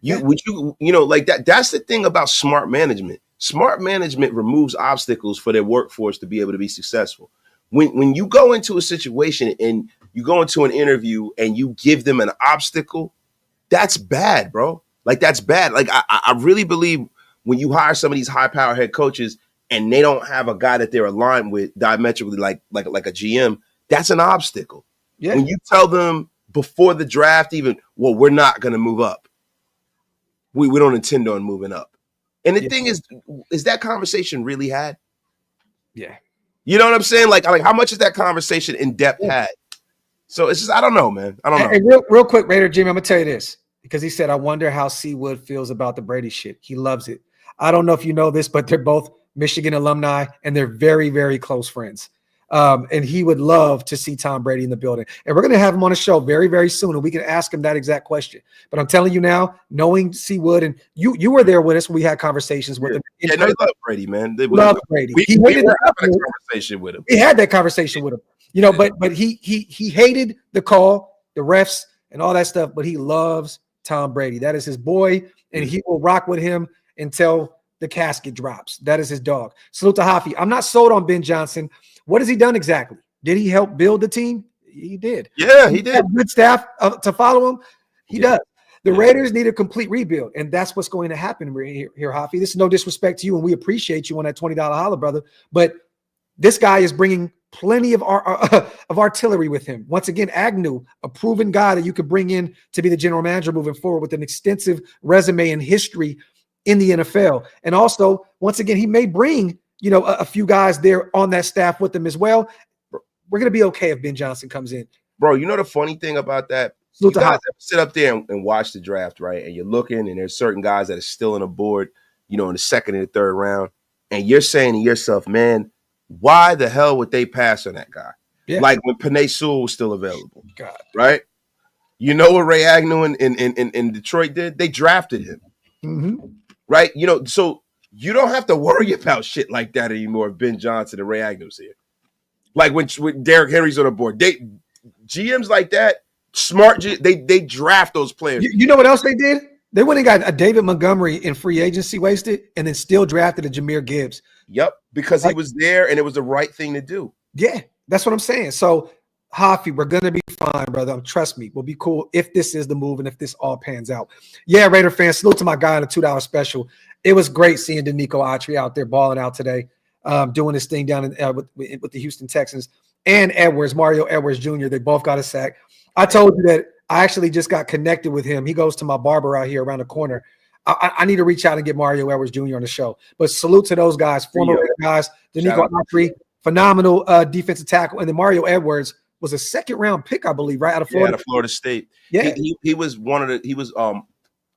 Like that. That's the thing about smart management. Smart management removes obstacles for their workforce to be able to be successful. When you go into a situation and you go into an interview and you give them an obstacle, that's bad, bro. Like that's bad. Like I really believe when you hire some of these high power head coaches and they don't have a guy that they're aligned with diametrically, like a GM, that's an obstacle. Yeah. When you tell them before the draft, even, well, we're not going to move up. We don't intend on moving up. And the thing is that conversation really had? Yeah. You know what I'm saying? Like how much is that conversation in depth had? So it's just, I don't know, man. I don't know. Hey, real quick, Raider Jimmy, I'm going to tell you this, because he said, I wonder how Seawood feels about the Brady shit. He loves it. I don't know if you know this, but they're both Michigan alumni and they're very, very close friends. And he would love to see Tom Brady in the building. And we're going to have him on a show very, very soon, and we can ask him that exact question. But I'm telling you now, knowing Seawood, and you were there with us when we had conversations with him. Yeah, no, he loved Brady, man. Loved Brady. We were having a conversation with him. We had that conversation with him. But he hated the call, the refs, and all that stuff, but he loves Tom Brady. That is his boy, and he will rock with him until the casket drops. That is his dog. Salute to Hafi. I'm not sold on Ben Johnson. What has he done exactly? Did he help build the team? He did. Yeah, he did. Good staff to follow him. He does. The Raiders need a complete rebuild, and that's what's going to happen here, Hafi. This is no disrespect to you, and we appreciate you on that $20 holler, brother. But this guy is bringing plenty of artillery with him. Once again, Agnew, a proven guy that you could bring in to be the general manager moving forward with an extensive resume and history in the NFL. And also, once again, he may bring a few guys there on that staff with them as well. We're going to be okay if Ben Johnson comes in. Bro, you know the funny thing about that? You guys ever sit up there and watch the draft, right? And you're looking, and there's certain guys that are still on the board, in the second and the third round. And you're saying to yourself, man, why the hell would they pass on that guy? Yeah. Like when Penei Sewell was still available. God. Right? You know what Ray Agnew in Detroit did? They drafted him. Mm-hmm. Right? So you don't have to worry about shit like that anymore if Ben Johnson and Ray Agnew's here. Like when Derrick Henry's on the board. GMs like that, smart, they draft those players. You know what else they did? They went and got a David Montgomery in free agency wasted and then still drafted a Jahmyr Gibbs. Yep, because he was there and it was the right thing to do. Yeah, that's what I'm saying. So, Hafi, we're going to be fine, brother. Trust me. We'll be cool if this is the move and if this all pans out. Yeah, Raider fans, salute to my guy on the $2 special. It was great seeing Danico Autry out there balling out today, doing his thing down in, with the Houston Texans. And Edwards, Mario Edwards Jr., they both got a sack. I told you that I actually just got connected with him. He goes to my barber out here around the corner. I need to reach out and get Mario Edwards Jr. on the show. But salute to those guys, former Raider guys. Danico Autry, phenomenal defensive tackle. And then Mario Edwards was a second-round pick, I believe, right out of Florida. Yeah, out of Florida State. Yeah, he was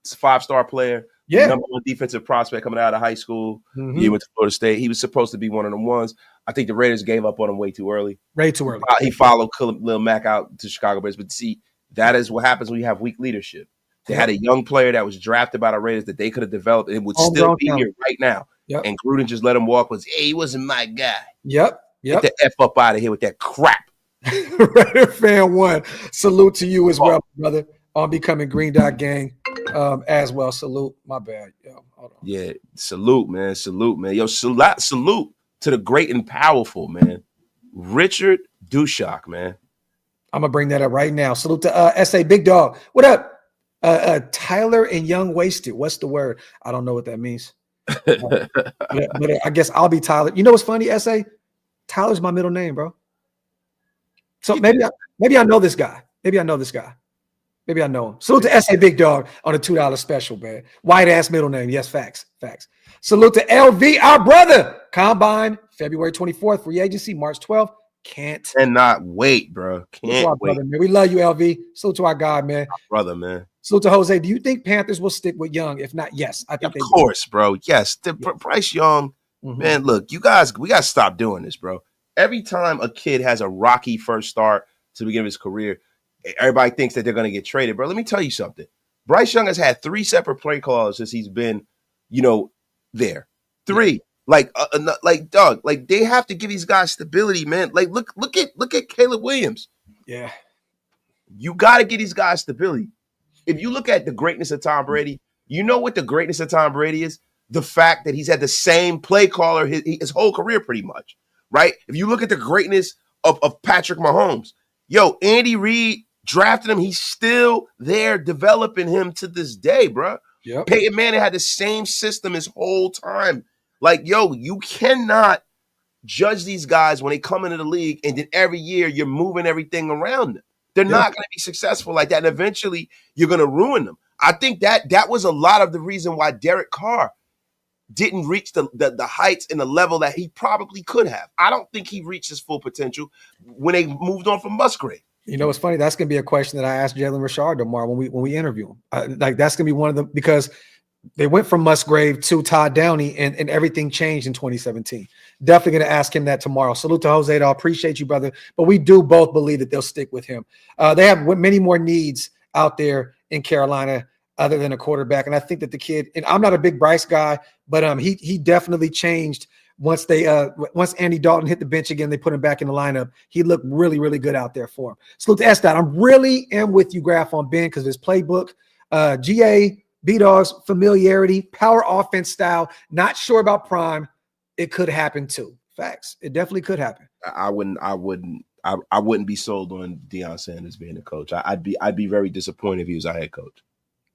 five-star player. Yeah, number one defensive prospect coming out of high school. Mm-hmm. He went to Florida State. He was supposed to be one of the ones. I think the Raiders gave up on him way too early. Way too early. He followed Lil Mac out to Chicago Bears. But see, that is what happens when you have weak leadership. They had a young player that was drafted by the Raiders that they could have developed. It would still be here right now. Yep. And Gruden just let him walk. He wasn't my guy. Yep. Get the F up out of here with that crap. Raider fan one. Salute to you as well, brother, on becoming Green Dot Gang as well. Salute. My bad. Yo, hold on. Yeah. Salute, man. Salute, man. Yo, salute to the great and powerful, man. Richard Dushak, man. I'm going to bring that up right now. Salute to S.A. Big Dog. What up? Tyler and Young Wasted. What's the word? I don't know what that means. But I guess I'll be Tyler. You know what's funny, S.A.? Tyler's my middle name, bro. So maybe I know this guy. Maybe I know him. Salute to S.A. Big Dog on a $2 special, man. White ass middle name. Yes, facts. Salute to LV, our brother. Combine, February 24th. Free agency, March 12th. Cannot wait, bro. Can't wait. Brother, man. We love you, LV. Salute to our guy, man. My brother, man. Salute to Jose. Do you think Panthers will stick with Young? If not, yes. I think of course, bro. Yes. Bryce Young, man, look, you guys, we got to stop doing this, bro. Every time a kid has a rocky first start to begin his career, everybody thinks that they're going to get traded, bro. Let me tell you something. Bryce Young has had 3 separate play calls since he's been, there. 3. Dog, they have to give these guys stability, man. Like, look at Caleb Williams. Yeah. You got to get these guys stability. If you look at the greatness of Tom Brady, you know what the greatness of Tom Brady is? The fact that he's had the same play caller his whole career pretty much, right? If you look at the greatness of Patrick Mahomes, Andy Reid drafted him. He's still there developing him to this day, bro. Yep. Peyton Manning had the same system his whole time. Like, you cannot judge these guys when they come into the league and then every year you're moving everything around them. They're not going to be successful like that. And eventually you're going to ruin them. I think that was a lot of the reason why Derek Carr didn't reach the heights and the level that he probably could have. I don't think he reached his full potential when they moved on from Musgrave. You know what's funny? That's going to be a question that I asked Jalen Richard tomorrow when we interview him. That's going to be one of them because they went from Musgrave to Todd Downey and everything changed in 2017. Definitely going to ask him that tomorrow. Salute to Jose. I appreciate you, brother. But we do both believe that they'll stick with him. They have many more needs out there in Carolina other than a quarterback. And I think that the kid, and I'm not a big Bryce guy, but he definitely changed once Andy Dalton hit the bench again, they put him back in the lineup. He looked really, really good out there for him. Salute to S-Dot. I'm really am with you, Graf, on Ben because of his playbook. GA, B-Dog's familiarity, power offense style, not sure about prime. It could happen too. Facts. It definitely could happen. I wouldn't be sold on Deion Sanders being a coach. I'd be very disappointed if he was our head coach.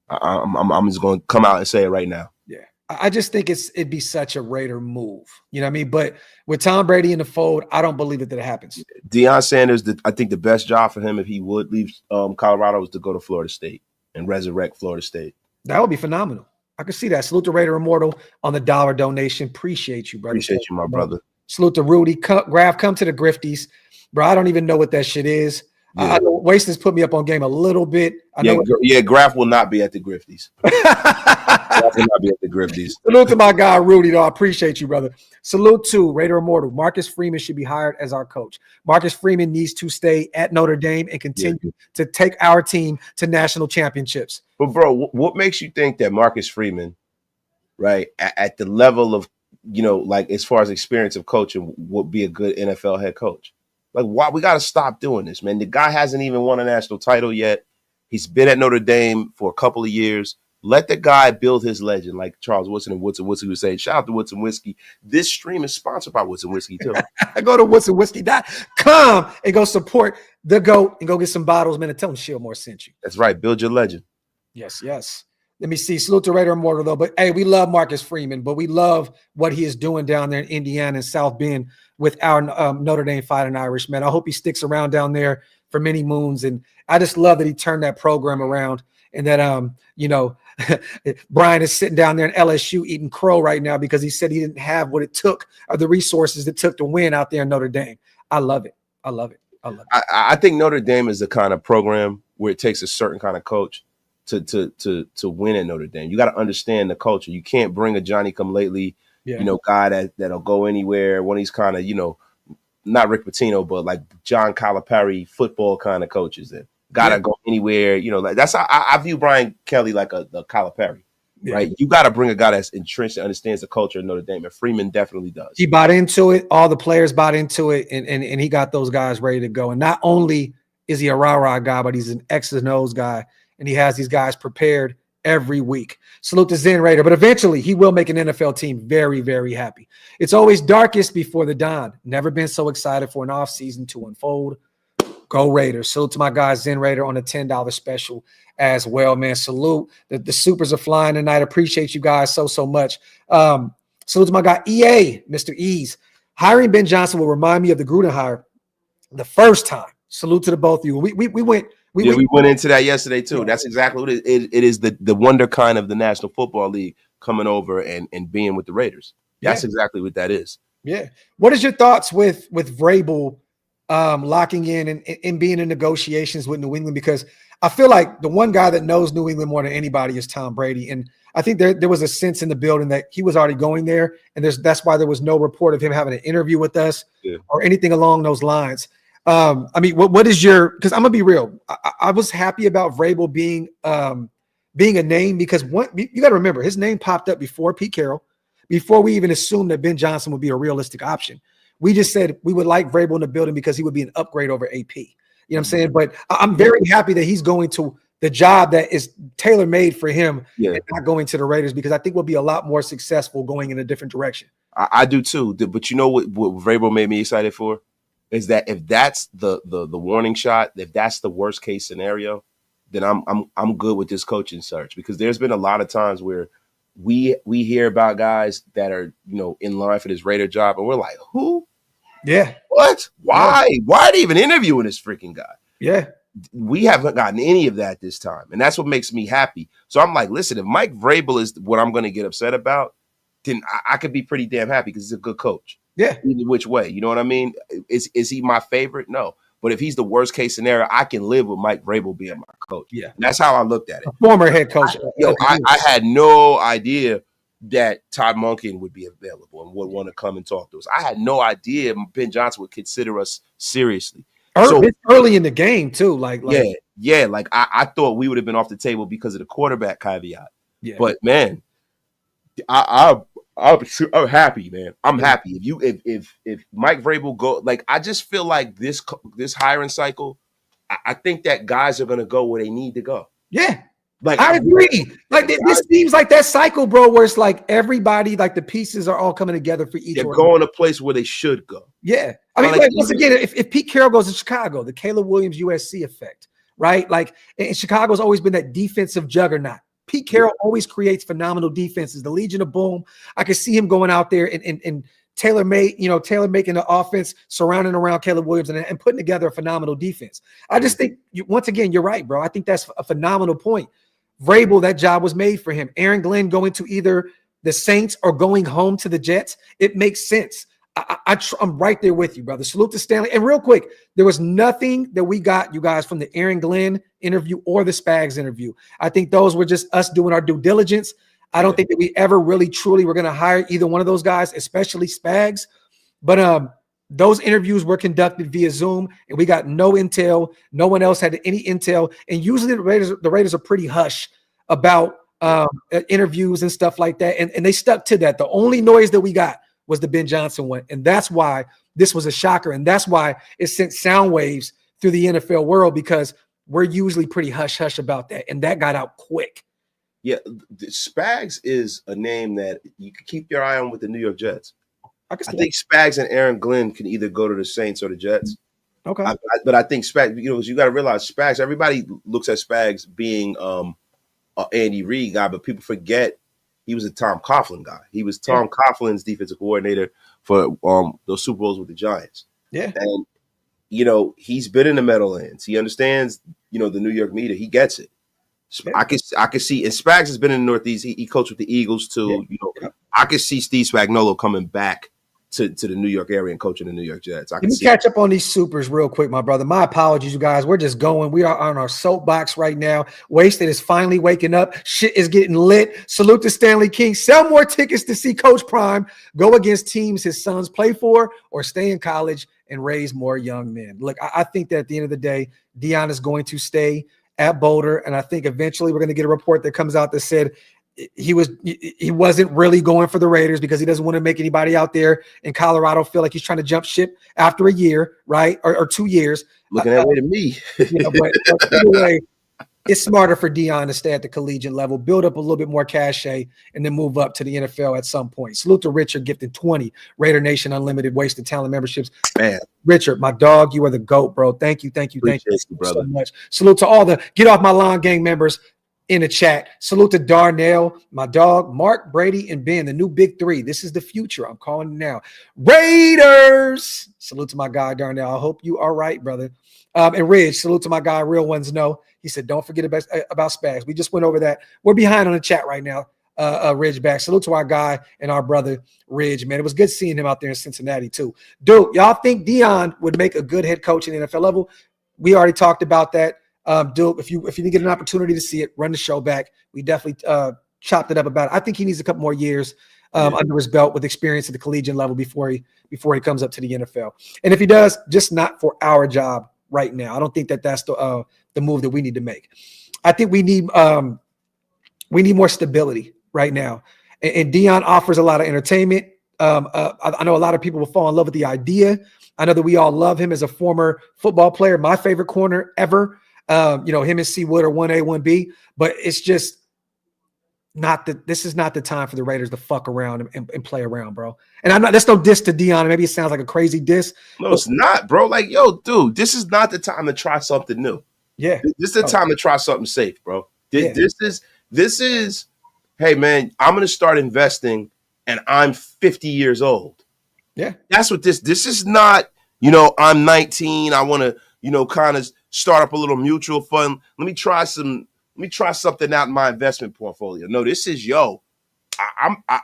I'm just going to come out and say it right now. Yeah. I just think it'd be such a Raider move. You know what I mean? But with Tom Brady in the fold, I don't believe that happens. Deion Sanders, I think the best job for him if he would leave Colorado was to go to Florida State and resurrect Florida State. That would be phenomenal. I can see that. Salute to Raider Immortal on the $1 donation. Appreciate you, brother. Appreciate you, my brother. Salute to Rudy. Graf, come to the Grifties. Bro, I don't even know what that shit is. Yeah. I know Waston's put me up on game a little bit. Graf will not be at the Grifties. Graf will not be at the Grifties. Salute to my guy, Rudy, though. I appreciate you, brother. Salute to Raider Immortal. Marcus Freeman should be hired as our coach. Marcus Freeman needs to stay at Notre Dame and continue to take our team to national championships. But, bro, what makes you think that Marcus Freeman, right, at the level of, as far as experience of coaching, would be a good NFL head coach? Like, why? We got to stop doing this, man. The guy hasn't even won a national title yet. He's been at Notre Dame for a couple of years. Let the guy build his legend, like Charles Woodson and Woodson Whiskey would say. Shout out to Woodson Whiskey. This stream is sponsored by Woodson Whiskey, too. Go to WoodsonWhiskey.com and go support the GOAT and go get some bottles, man, and tell him Shieldmore sent you. That's right. Build your legend. Yes. Let me see. Salute to Raider Immortal, though. But, hey, we love Marcus Freeman, but we love what he is doing down there in Indiana and South Bend with our Notre Dame Fighting Irish, man. I hope he sticks around down there for many moons. And I just love that he turned that program around and that, Brian is sitting down there in LSU eating crow right now because he said he didn't have what it took or the resources it took to win out there in Notre Dame. I love it. I think Notre Dame is the kind of program where it takes a certain kind of coach to win at Notre Dame. You got to understand the culture. You can't bring a Johnny-come-lately, guy that'll go anywhere. One of these kind of, not Rick Pitino, but like John Calipari football kind of coaches that gotta go anywhere. Like that's how I view Brian Kelly like the Calipari, right? You got to bring a guy that's entrenched and understands the culture of Notre Dame, and Freeman definitely does. He bought into it. All the players bought into it, and he got those guys ready to go. And not only is he a rah-rah guy, but he's an X's and O's guy, and he has these guys prepared every week. Salute to Zen Raider, but eventually he will make an NFL team very, very happy. It's always darkest before the dawn. Never been so excited for an offseason to unfold. Go Raiders. Salute to my guy Zen Raider on a $10 special as well, man. Salute. The supers are flying tonight. Appreciate you guys so much. Salute to my guy EA, Mr. Ease. Hiring Ben Johnson will remind me of the Gruden hire the first time. Salute to the both of you. We went into that yesterday too. That's exactly what it is. It is the wonder kind of the National Football League coming over and being with the Raiders. That's exactly what that is. Yeah. What is your thoughts with Vrabel locking in and being in negotiations with New England? Because I feel like the one guy that knows New England more than anybody is Tom Brady. And I think there was a sense in the building that he was already going there. And that's why there was no report of him having an interview with us or anything along those lines. What is your – because I'm going to be real. I was happy about Vrabel being a name because you got to remember his name popped up before Pete Carroll, before we even assumed that Ben Johnson would be a realistic option. We just said we would like Vrabel in the building because he would be an upgrade over AP. You know what I'm saying? But I'm very happy that he's going to the job that is tailor-made for him and not going to the Raiders, because I think we'll be a lot more successful going in a different direction. I do too. But you know what Vrabel made me excited for? Is that if that's the warning shot, if that's the worst case scenario, then I'm good with this coaching search, because there's been a lot of times where we hear about guys that are in line for this Raider job, and we're like, who? Yeah. What? Why? Yeah. Why are they even interviewing this freaking guy? Yeah. We haven't gotten any of that this time, and that's what makes me happy. So I'm like, listen, if Mike Vrabel is what I'm going to get upset about, then I could be pretty damn happy because he's a good coach. Yeah. Either which way. You know what I mean? Is he my favorite? No. But if he's the worst case scenario, I can live with Mike Vrabel being my coach. Yeah. And that's how I looked at it. A former head coach. I had no idea that Todd Monken would be available and would want to come and talk to us. I had no idea Ben Johnson would consider us seriously. Early in the game, too. I thought we would have been off the table because of the quarterback caveat. Yeah. But, man, I'm happy, man. I'm happy. If Mike Vrabel go, I just feel like this hiring cycle, I think that guys are going to go where they need to go. Yeah. I agree. This seems like that cycle, bro, where it's like everybody, the pieces are all coming together for each. They're going a place where they should go. Yeah. Once again, if Pete Carroll goes to Chicago, the Caleb Williams USC effect, right? And Chicago's always been that defensive juggernaut. Pete Carroll always creates phenomenal defenses. The Legion of Boom, I could see him going out there and tailor-making the offense surrounding around Caleb Williams and putting together a phenomenal defense. I just think, once again, you're right, bro. I think that's a phenomenal point. Vrabel, that job was made for him. Aaron Glenn going to either the Saints or going home to the Jets, it makes sense. I'm right there with you, brother. Salute to Stanley. And real quick, there was nothing that we got, you guys, from the Aaron Glenn interview or the Spags interview. I think those were just us doing our due diligence. I don't think that we ever really truly were going to hire either one of those guys, especially Spags. But those interviews were conducted via Zoom, and we got no intel. No one else had any intel. And usually the Raiders are pretty hush about interviews and stuff like that. And they stuck to that. The only noise that we got was the Ben Johnson one. And that's why this was a shocker. And that's why it sent sound waves through the NFL world, because we're usually pretty hush-hush about that. And that got out quick. Yeah, Spags is a name that you can keep your eye on with the New York Jets. I think Spags and Aaron Glenn can either go to the Saints or the Jets. Okay. But I think Spags, you got to realize Spags, everybody looks at Spags being an Andy Reid guy, but people forget he was a Tom Coughlin guy. He was Tom Coughlin's defensive coordinator for those Super Bowls with the Giants. Yeah. And, he's been in the Meadowlands. He understands, the New York media. He gets it. Yeah. I could see, and Spags has been in the Northeast. He coached with the Eagles too. Yeah. I could see Steve Spagnuolo coming back to the New York area and coaching the New York Jets. Let me catch up on these supers real quick, my brother. My apologies, you guys. We're just going. We are on our soapbox right now. Wasted is finally waking up. Shit is getting lit. Salute to Stanley King. Sell more tickets to see Coach Prime go against teams his sons play for, or stay in college and raise more young men. Look, I think that at the end of the day, Deion is going to stay at Boulder, and I think eventually we're going to get a report that comes out that said he wasn't really going for the Raiders because he doesn't want to make anybody out there in Colorado feel like he's trying to jump ship after a year, right? Or 2 years. Looking that way to me. But anyway, it's smarter for Deion to stay at the collegiate level, build up a little bit more cachet, and then move up to the NFL at some point. Salute to Richard, gifted 20 Raider Nation Unlimited Wasted Talent memberships. Man. Richard, my dog, you are the GOAT, bro. Thank you brother. So much. Salute to all the Get Off My Lawn gang members in the chat. Salute to Darnell, my dog, Mark, Brady, and Ben, the new big three. This is the future. I'm calling it now. Raiders. Salute to my guy, Darnell. I hope you are right, brother. And Ridge, salute to my guy, Real Ones Know. He said, don't forget about Spags. We just went over that. We're behind on the chat right now. Ridge back. Salute to our guy and our brother, Ridge, man. It was good seeing him out there in Cincinnati, too. Dude, y'all think Deion would make a good head coach in the NFL level? We already talked about that. Dude, if you didn't get an opportunity to see it, run the show back. We definitely chopped it up about it. I think he needs a couple more years under his belt with experience at the collegiate level before he comes up to the NFL. And if he does, just not for our job right now. I don't think that's the move that we need to make. I think we need more stability right now. And Deion offers a lot of entertainment. I know a lot of people will fall in love with the idea. I know that we all love him as a former football player, my favorite corner ever. Him and C Wood are 1A, 1B, but it's just this is not the time for the Raiders to fuck around and play around, bro. And that's no diss to Deion. Maybe it sounds like a crazy diss. No, it's not, bro. Like, yo, dude, this is not the time to try something new. Yeah. This is the time to try something safe, bro. This is, hey, man, I'm going to start investing and I'm 50 years old. Yeah. That's what this is not, I'm 19. I want to, kind of start up a little mutual fund. Let me try something out in my investment portfolio. No, this is, I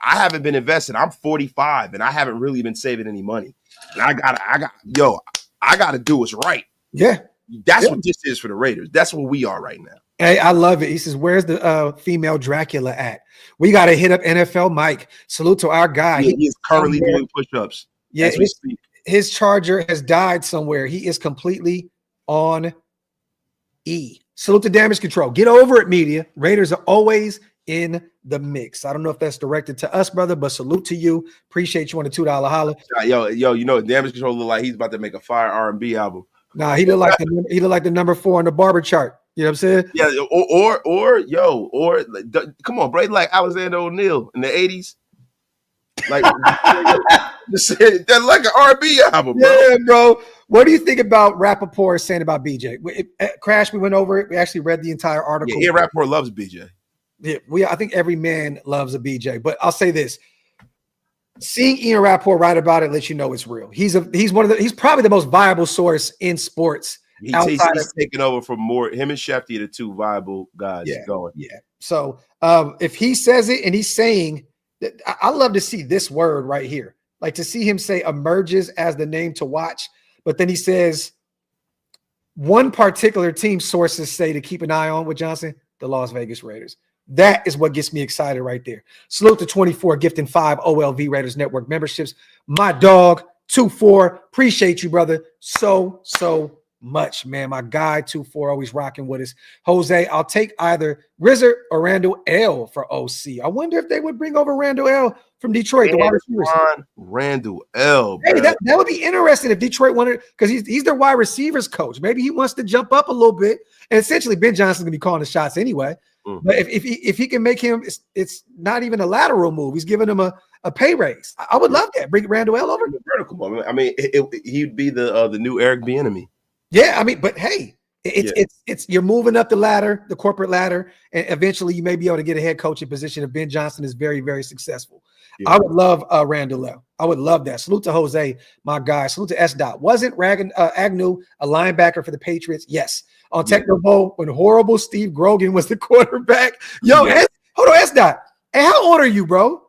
haven't been investing. I'm 45 and I haven't really been saving any money. And I got to do what's right. Yeah. That's what this is for the Raiders. That's where we are right now. Hey, I love it. He says, where's the female Dracula at? We got to hit up NFL Mike. Salute to our guy. Yeah, he is currently doing push-ups. Yeah, his charger has died somewhere. He is completely on E. Salute to Damage Control. Get over it, media. Raiders are always in the mix. I don't know if that's directed to us, brother, but salute to you. Appreciate you on the $2 holla. Yo, Damage Control look like he's about to make a fire R&B album. Nah, he look like the number 4 on the barber chart. You know what I'm saying? Yeah, or come on, Brady, like Alexander O'Neal in the 80s. Like that's like an R&B album, bro. Yeah, bro. What do you think about Rappaport saying about BJ? Crash, we went over it. We actually read the entire article. Yeah, Rappaport loves BJ. Yeah, I think every man loves a BJ. But I'll say this. Seeing Ian Rappaport write about it lets you know it's real. He's probably the most viable source in sports. He's taking over from more. Him and Shefty are the two viable guys going. Yeah. So if he says it and he's saying that, I love to see this word right here. Like to see him say emerges as the name to watch. But then he says one particular team sources say to keep an eye on with Johnson, the Las Vegas Raiders. That is what gets me excited right there. Salute to 24, gifting 5 OLV Raiders Network memberships. My dog, 24. Appreciate you, brother. So much, man. My guy 2-4 always rocking with us. Jose, I'll take either Rizzer or Randall L for OC. I wonder if they would bring over Randall L from Detroit, the wide receivers. Randall L. Hey, that would be interesting if Detroit wanted, because he's their wide receivers coach. Maybe he wants to jump up a little bit. And essentially, Ben Johnson's gonna be calling the shots anyway. But if he can make him, it's not even a lateral move. He's giving him a pay raise. I would love that. Bring Randall L over. Vertical. I mean, he'd be the new Eric Bieniemy. Yeah, I mean, but hey, it's you're moving up the ladder, the corporate ladder, and eventually you may be able to get a head coaching position if Ben Johnson is very, very successful. Yeah. I would love Randall L. I would love that. Salute to Jose, my guy. Salute to S. Dot. Wasn't Agnew a linebacker for the Patriots? Yes. On Techno Bowl, when horrible Steve Grogan was the quarterback. Yo, hold on, S. Dot. Hey, how old are you, bro?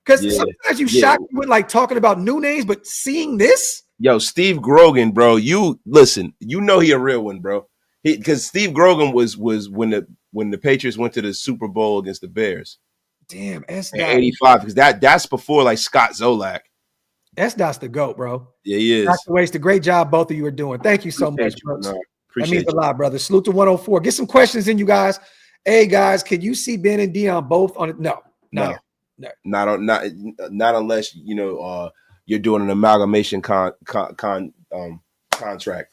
Because sometimes you shock me with like talking about new names, but seeing this. Yo, Steve Grogan, bro. You listen. You know he a real one, bro. Because Steve Grogan was when the Patriots went to the Super Bowl against the Bears. Damn, S. Dot 85. Because that's before like Scott Zolak. S. Dot's the GOAT, bro. Yeah, he is. Dr. Waste, a great job both of you are doing. Thank you so much, bro. That means a lot, brother. Salute to 104. Get some questions in, you guys. Hey, guys, can you see Ben and Deion both on it? No. Not unless you're doing an amalgamation contract,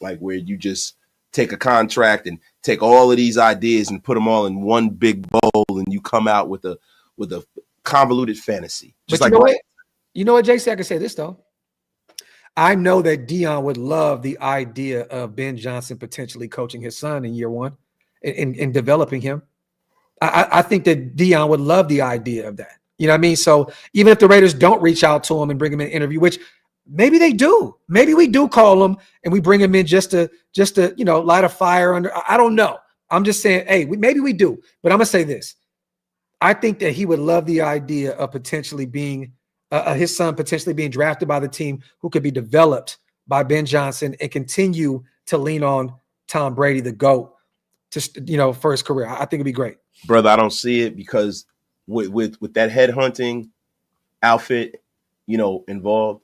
like where you just take a contract and take all of these ideas and put them all in one big bowl, and you come out with a convoluted fantasy. Just but you know what, JC? I can say this though. I know that Deion would love the idea of Ben Johnson potentially coaching his son in year one and developing him. I think that Deion would love the idea of that. You know what I mean? So even if the Raiders don't reach out to him and bring him in an interview, which maybe they do, maybe we do call him and we bring him in just to light a fire under. I don't know. I'm just saying, hey, maybe we do. But I'm gonna say this: I think that he would love the idea of potentially being his son potentially being drafted by the team who could be developed by Ben Johnson and continue to lean on Tom Brady, the GOAT, for his career. I think it'd be great, brother. I don't see it because. With that headhunting outfit, involved,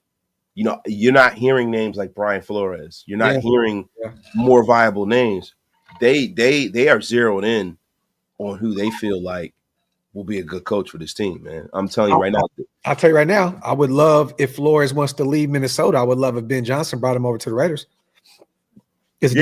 you're not hearing names like Brian Flores. You're not hearing more viable names. They are zeroed in on who they feel like will be a good coach for this team, man. I'm telling you right now. I'll tell you right now, I would love if Flores wants to leave Minnesota. I would love if Ben Johnson brought him over to the Raiders. But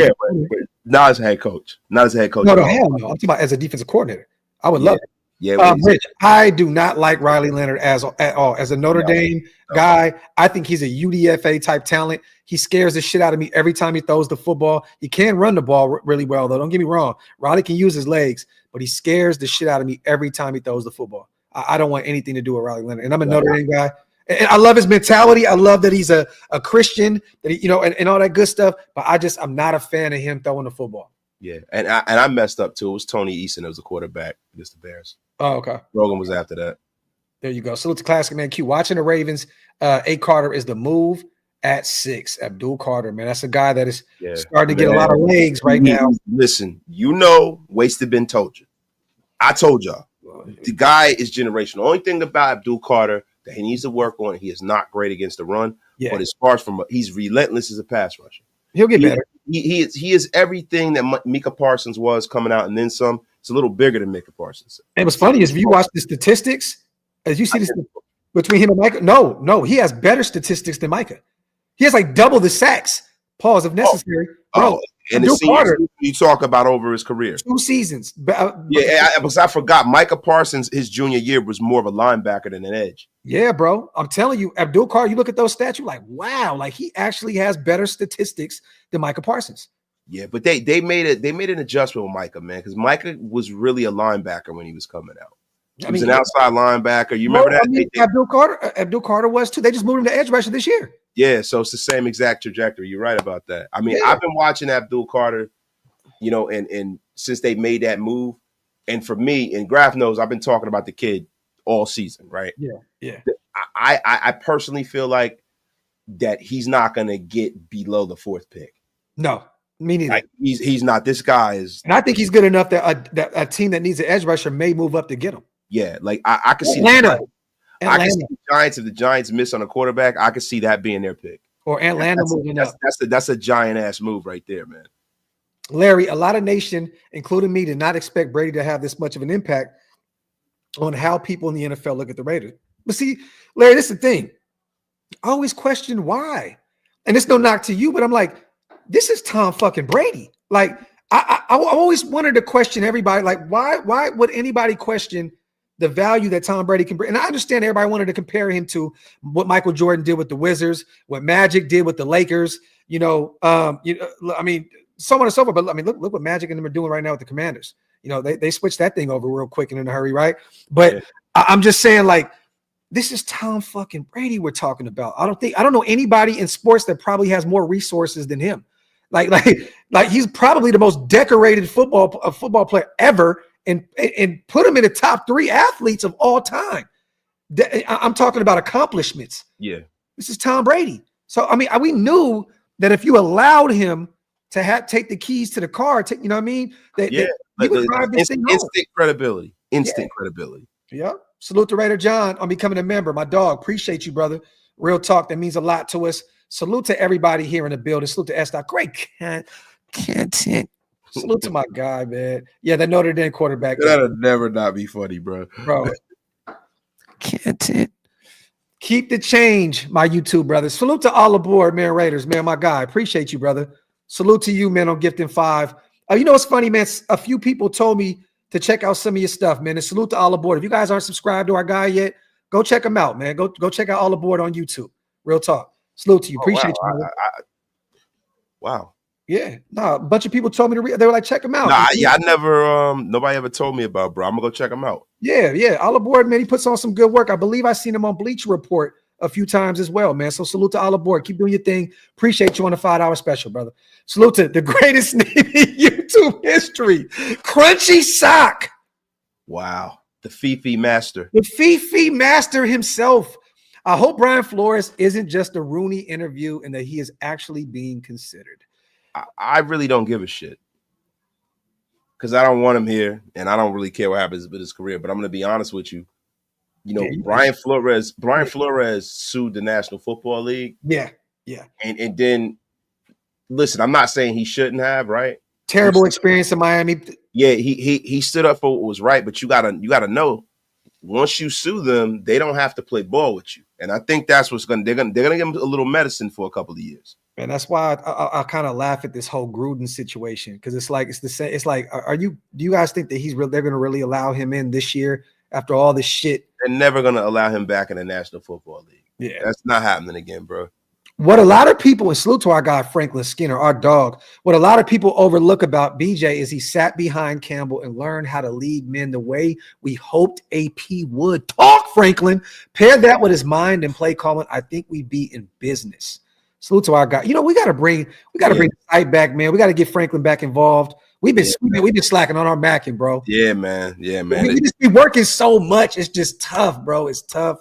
not as a head coach. Not as a head coach. No, hell no. I'm talking about as a defensive coordinator. I would love it. Yeah, Rich, I do not like Riley Leonard at all. As a Notre Dame guy, I think he's a UDFA type talent. He scares the shit out of me every time he throws the football. He can run the ball really well, though. Don't get me wrong. Riley can use his legs, but he scares the shit out of me every time he throws the football. I don't want anything to do with Riley Leonard. And I'm a Notre Dame guy. And I love his mentality. I love that he's a Christian, that he, and all that good stuff. But I'm not a fan of him throwing the football. Yeah, and I messed up too. It was Tony Eason that was the quarterback against the Bears. Oh, okay. Rogan was after that. There you go. Salute to Classic Man Q. Watching the Ravens, A. Carter is the move at 6. Abdul Carter, man. That's a guy that is starting to get a lot of legs right now. Listen, Wasted been told you. I told y'all. The guy is generational. The only thing about Abdul Carter that he needs to work on, he is not great against the run. Yeah. But as far as he's relentless as a pass rusher. He'll get better. He is everything that Micah Parsons was coming out and then some. It's a little bigger than Micah Parsons. And what's funny is if you watch the statistics, as you see this between him and Micah, no, he has better statistics than Micah. He has like double the sacks. Pause if necessary. And you talk about over his career. 2 seasons. I forgot. Micah Parsons, his junior year, was more of a linebacker than an edge. Yeah, bro. I'm telling you, Abdul Carter, you look at those stats, you're like, wow, like he actually has better statistics than Micah Parsons. Yeah, but they made an adjustment with Micah, man, because Micah was really a linebacker when he was coming out. He was an outside linebacker. You remember that? Abdul Carter was too. They just moved him to edge rusher this year. Yeah, so it's the same exact trajectory. You're right about that. I mean, I've been watching Abdul Carter, and since they made that move. And for me, and Graf knows, I've been talking about the kid all season, right? Yeah. I personally feel like that he's not going to get below the 4th pick. No, me neither. Like, he's not. This guy is. And I think he's good enough that a team that needs an edge rusher may move up to get him. Yeah, like I can see Atlanta. I can see the Giants, if the Giants miss on a quarterback, I could see that being their pick. or Atlanta moving up. That's a giant ass move right there, man. Larry, a lot of nation, including me, did not expect Brady to have this much of an impact on how people in the NFL look at the Raiders. But see, Larry, this is the thing. I always question why. And it's no knock to you, but I'm like, this is Tom fucking Brady. Like, I always wanted to question everybody. Like, why would anybody question the value that Tom Brady can bring? And I understand everybody wanted to compare him to what Michael Jordan did with the Wizards, what Magic did with the Lakers. I mean, so on and so forth. But I mean, look what Magic and them are doing right now with the Commanders. They switched that thing over real quick and in a hurry, right? But I'm just saying, like, this is Tom fucking Brady we're talking about. I don't know anybody in sports that probably has more resources than him. Like he's probably the most decorated football player ever, and put him in the top 3 athletes of all time. I'm talking about accomplishments. Yeah, this is Tom Brady. So I mean, we knew that if you allowed him to take the keys to the car, you know what I mean? Instant credibility. Credibility. Yeah. Salute to Raider John on becoming a member. My dog, appreciate you, brother. Real talk, that means a lot to us. Salute to everybody here in the building. Salute to S. Great content. Salute to my guy, man. Yeah, the Notre Dame quarterback. That'll never not be funny, bro. Content. Keep the change, my YouTube brothers. Salute to all aboard, man. Raiders, man. My guy, appreciate you, brother. Salute to you, man. On Gifting 5. You know what's funny, man? A few people told me to check out some of your stuff, man. And salute to all aboard. If you guys aren't subscribed to our guy yet, go check him out, man. Go check out all aboard on YouTube. Real talk. Salute to you. Appreciate you. Wow. Yeah. No, a bunch of people told me to they were like, check him out. I never nobody ever told me about, bro. I'm gonna go check him out. Yeah. All aboard, man. He puts on some good work. I believe I seen him on Bleacher Report a few times as well, man. So salute to all aboard. Keep doing your thing. Appreciate you on the $5 special, brother. Salute to the greatest name in YouTube history, Crunchy Sock. Wow. The Fifi master. The Fifi master himself. I hope Brian Flores isn't just a Rooney interview and that he is actually being considered. I really don't give a shit because I don't want him here and I don't really care what happens with his career. But I'm going to be honest with you. Brian Flores sued the National Football League. Yeah. And then, listen, I'm not saying he shouldn't have, right? Terrible experience in Miami. Yeah, he stood up for what was right, but you gotta know, once you sue them, they don't have to play ball with you. And I think that's what's they're gonna give him a little medicine for a couple of years. And that's why I kind of laugh at this whole Gruden situation, because it's the same. It's like, do you guys think that they're gonna really allow him in this year after all this shit? They're never gonna allow him back in the National Football League. Yeah, that's not happening again, bro. What a lot of people, and salute to our guy Franklin Skinner, our dog, what a lot of people overlook about BJ is he sat behind Campbell and learned how to lead men the way we hoped AP would. Talk, Franklin. Pair that with his mind and play calling. I think we'd be in business. Salute to our guy. We got to bring the site back, man. We got to get Franklin back involved. We've been slacking on our macking, bro. Yeah, man. We just be working so much. It's just tough, bro. It's tough,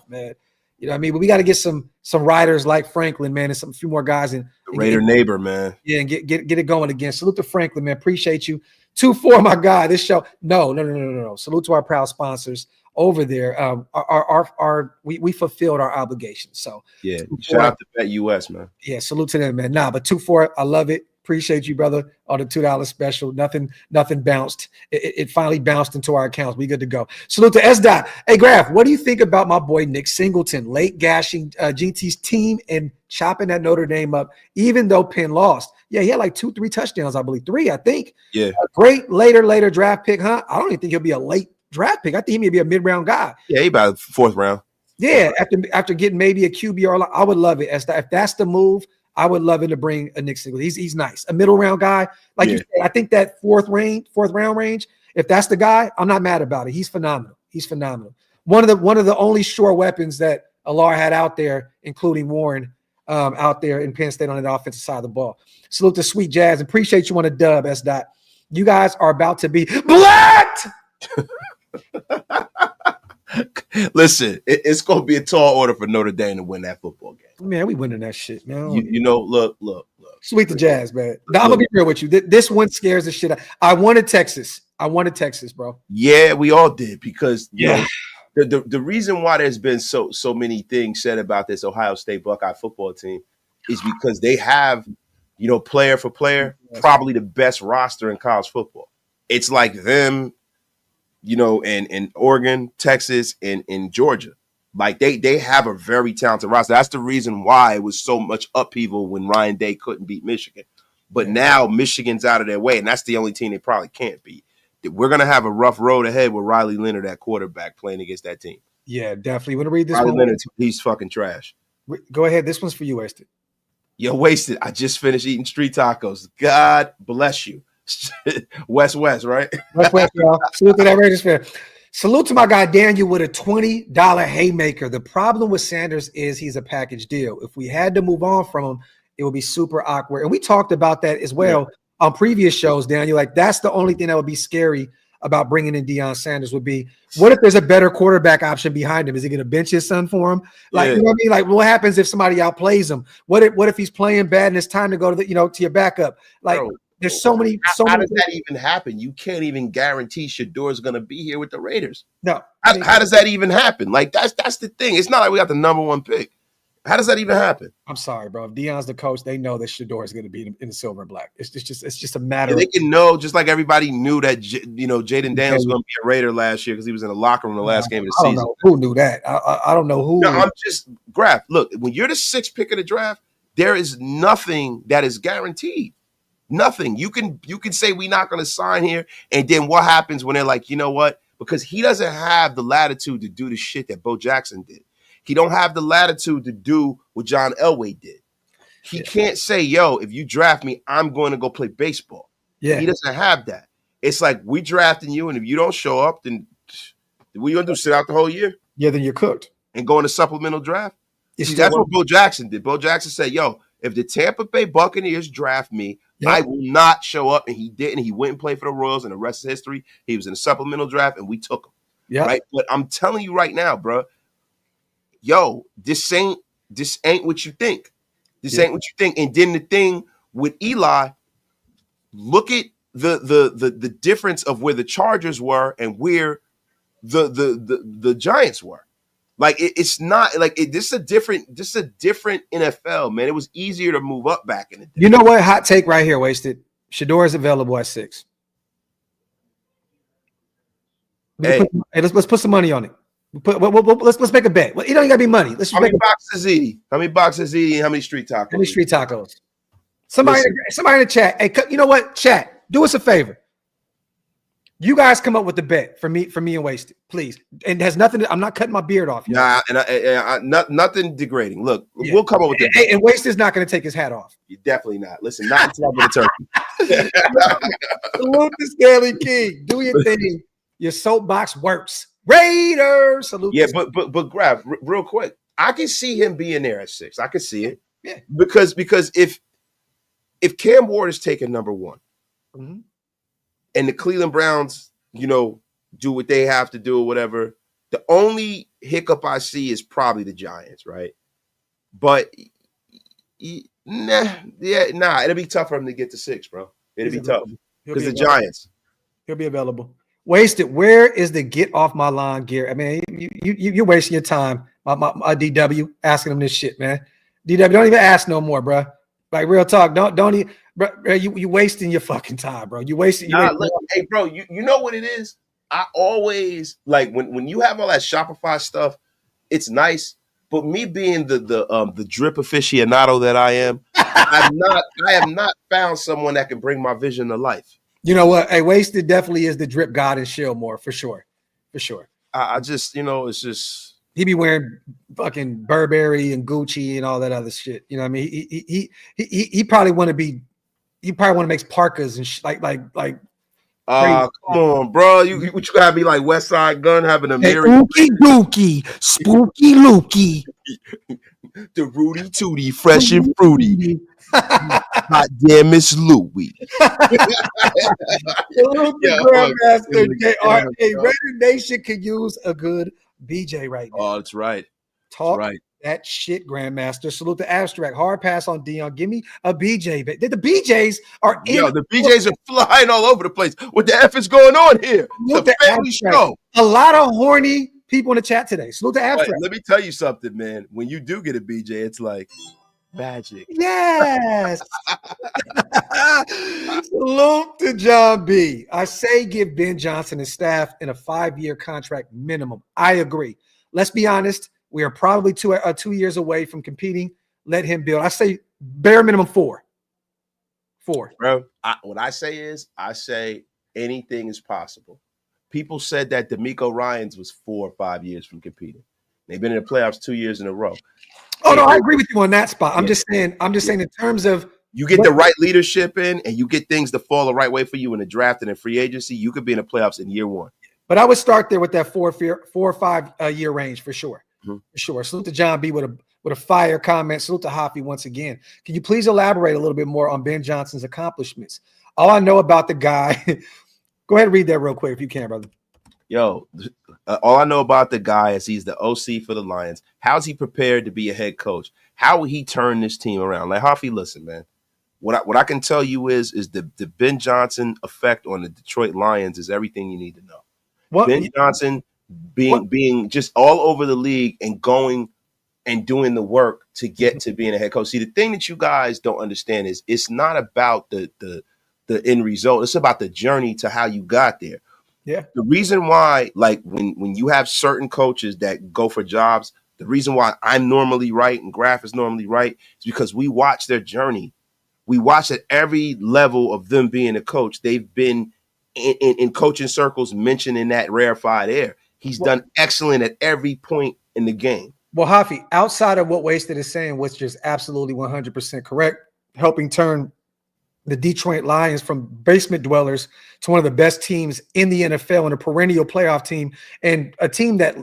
man. You know what I mean? But we got to get some riders like Franklin, man, and a few more guys and Raider neighbor, man. Yeah, and get it going again. Salute to Franklin, man. Appreciate you. 2-4, my guy. This show. No. Salute to our proud sponsors over there. We fulfilled our obligations. So yeah, shout out to Bet US, man. Yeah, salute to them, man. But 2-4, I love it. Appreciate you, brother, on the $2 special. Nothing bounced. It finally bounced into our accounts. We good to go. Salute to S. Dot. Hey, Graf, what do you think about my boy Nick Singleton late gashing GT's team and chopping that Notre Dame up, even though Penn lost? Yeah, he had like 2-3 touchdowns, I believe. 3, I think. Yeah. A great later draft pick, huh? I don't even think he'll be a late draft pick. I think he may be a mid-round guy. Yeah, he about 4th round. Yeah, after getting maybe a QB or I would love it. If that's the move, I would love it to bring a Nick Singleton. He's nice, a middle round guy. Like you said, I think that fourth round range. If that's the guy, I'm not mad about it. He's phenomenal. One of the only sure weapons that Alar had out there, including Warren, out there in Penn State on the offensive side of the ball. Salute to Sweet Jazz. Appreciate you on a dub, S. Dot. You guys are about to be blacked. Listen, it's going to be a tall order for Notre Dame to win that football game. Man, we winning that shit, man. Look. Sweet the Jazz, man. Now, I'm going to be real with you. This one scares the shit out. I wanted Texas, bro. Yeah, we all did because, you know, The reason why there's been so many things said about this Ohio State Buckeye football team is because they have, player for player, probably the best roster in college football. It's like them, in Oregon, Texas, and in Georgia. Like they have a very talented roster. That's the reason why it was so much upheaval when Ryan Day couldn't beat Michigan. But now Michigan's out of their way, and that's the only team they probably can't beat. We're going to have a rough road ahead with Riley Leonard at quarterback playing against that team. Yeah, definitely. Want to read this Riley one? Leonard, he's fucking trash. Go ahead. This one's for you, Wasted. You're wasted. I just finished eating street tacos. God bless you. West, right? West, y'all. Salute to that Raiders fan. Salute to my guy Daniel with a $20 haymaker. The problem with Sanders is he's a package deal. If we had to move on from him, it would be super awkward. And we talked about that as well on previous shows, Daniel. Like, that's the only thing that would be scary about bringing in Deion Sanders would be, what if there's a better quarterback option behind him? Is he going to bench his son for him? Like, you know what I mean? Like, what happens if somebody outplays him? What if he's playing bad and it's time to go to to your backup? Like, there's so many. How does that even happen? You can't even guarantee Shador's going to be here with the Raiders. No. How does that even happen? Like, that's the thing. It's not like we got the number one pick. How does that even happen? I'm sorry, bro. If Deion's the coach, they know that Shador is going to be in the silver and black. It's just a matter. They can know, just like everybody knew that Jaden Daniels was going to be a Raider last year because he was in the locker room the last game of the season. I don't know who knew that. I don't know who. No, I'm just Graf. Look, when you're the 6th pick of the draft, there is nothing that is guaranteed. Nothing. You can say we're not going to sign here, and then what happens when they're like, you know what? Because he doesn't have the latitude to do the shit that Bo Jackson did. He don't have the latitude to do what John Elway did. He can't say, yo, if you draft me, I'm going to go play baseball. Yeah. He doesn't have that. It's like, we drafting you, and if you don't show up, then what are you going to do, sit out the whole year? Yeah, then you're cooked. And go in a supplemental draft? See, that's what Bo Jackson did. Bo Jackson said, yo, if the Tampa Bay Buccaneers draft me, I will not show up. And he didn't. He went and played for the Royals, and the rest is history. He was in a supplemental draft, and we took him. Yeah. Right? But I'm telling you right now, bro, yo, this ain't what you think. This ain't what you think. And then the thing with Eli, look at the difference of where the Chargers were and where the Giants were. Like it's not like this is a different NFL, man. It was easier to move up back in the day. You know what? Hot take right here, Wasted. Shador is available at 6. Let's put some money on it. Let's make a bet. Well, it don't gotta be money. Let's how many boxes eat? How many boxes eat? How many street tacos? How many street tacos? Somebody in the chat. Hey, you know what? Chat. Do us a favor. You guys come up with the bet for me and Wasted, please. And it has nothing. I'm not cutting my beard off. Nah, and nothing degrading. Look, we'll come up with it. And Wasted's not going to take his hat off. You're definitely not. Listen, not until I'm with the turkey. Salute to Scaly King. Do your thing. Your soapbox works. Raiders. Salute. Yeah, but Graf, real quick, I can see him being there at 6. I can see it. Yeah. Because if Cam Ward is taking number 1, and the Cleveland Browns, do what they have to do or whatever, the only hiccup I see is probably the Giants, right? But it'll be tough for him to get to 6, bro. It'll be tough because the Giants. He'll be available. Wasted. Where is the get off my lawn gear? I mean, you're wasting your time. My DW asking him this shit, man. DW, don't even ask no more, bro. Like real talk. Don't even, bro. You wasting your fucking time, bro. You wasting. Hey, bro. You know what it is? I always like when you have all that Shopify stuff. It's nice, but me being the drip aficionado that I am, I have not found someone that can bring my vision to life. You know what? Hey, Wasted definitely is the drip god in Shillmore for sure. I just, it's just he be wearing fucking Burberry and Gucci and all that other shit. You know what I mean? He probably want to be. He probably want to make parkas and like. Come on, bro. You gotta be like West Side Gun having a mirror. Ookie dookie, spooky lookie. The Rudy Tootie, fresh and fruity. Hot damn, Miss Louie. Raider Nation could use a good BJ right now. Oh, that's right. Talk that shit, Grandmaster. Salute the abstract. Hard pass on Deion. Give me a BJ. The BJs are in. Yo, the BJs are flying all over the place. What the F is going on here? The family show. A lot of horny people in the chat today. Salute to But Abstract. let me tell you something, man. When you do get a BJ, it's like magic. Yes. Salute to John B. I say give Ben Johnson and staff in a 5-year contract minimum. I agree. Let's be honest. We are probably 2 years away from competing. Let him build. I say bare minimum 4. 4. Bro, what I say is, I say anything is possible. People said that D'Amico Ryans was 4 or 5 years from competing. They've been in the playoffs 2 years in a row. Oh, no, I agree with you on that spot. I'm just saying in terms of you get the right leadership in and you get things to fall the right way for you in the draft and in free agency, you could be in the playoffs in year 1. But I would start there with that 4 or 5 year range for sure. Mm-hmm. For sure. Salute to John B with a fire comment. Salute to Hoppy once again. Can you please elaborate a little bit more on Ben Johnson's accomplishments? All I know about the guy, go ahead and read that real quick if you can, brother. Yo, all I know about the guy is he's the OC for the Lions. How's he prepared to be a head coach? How will he turn this team around? Like, Hoffy, listen, man. What I can tell you is the Ben Johnson effect on the Detroit Lions is everything you need to know. What? Ben Johnson being just all over the league and going and doing the work to get to being a head coach. See, the thing that you guys don't understand is it's not about the end result. It's about the journey to how you got there. Yeah. The reason why, like when you have certain coaches that go for jobs, the reason why I'm normally right and Graf is normally right is because we watch their journey. We watch at every level of them being a coach. They've been in coaching circles mentioned in that rarefied air. He's done excellent at every point in the game. Well, Hafi, outside of what Wasted is saying, which is absolutely 100% correct, helping turn the Detroit Lions from basement dwellers to one of the best teams in the NFL and a perennial playoff team and a team that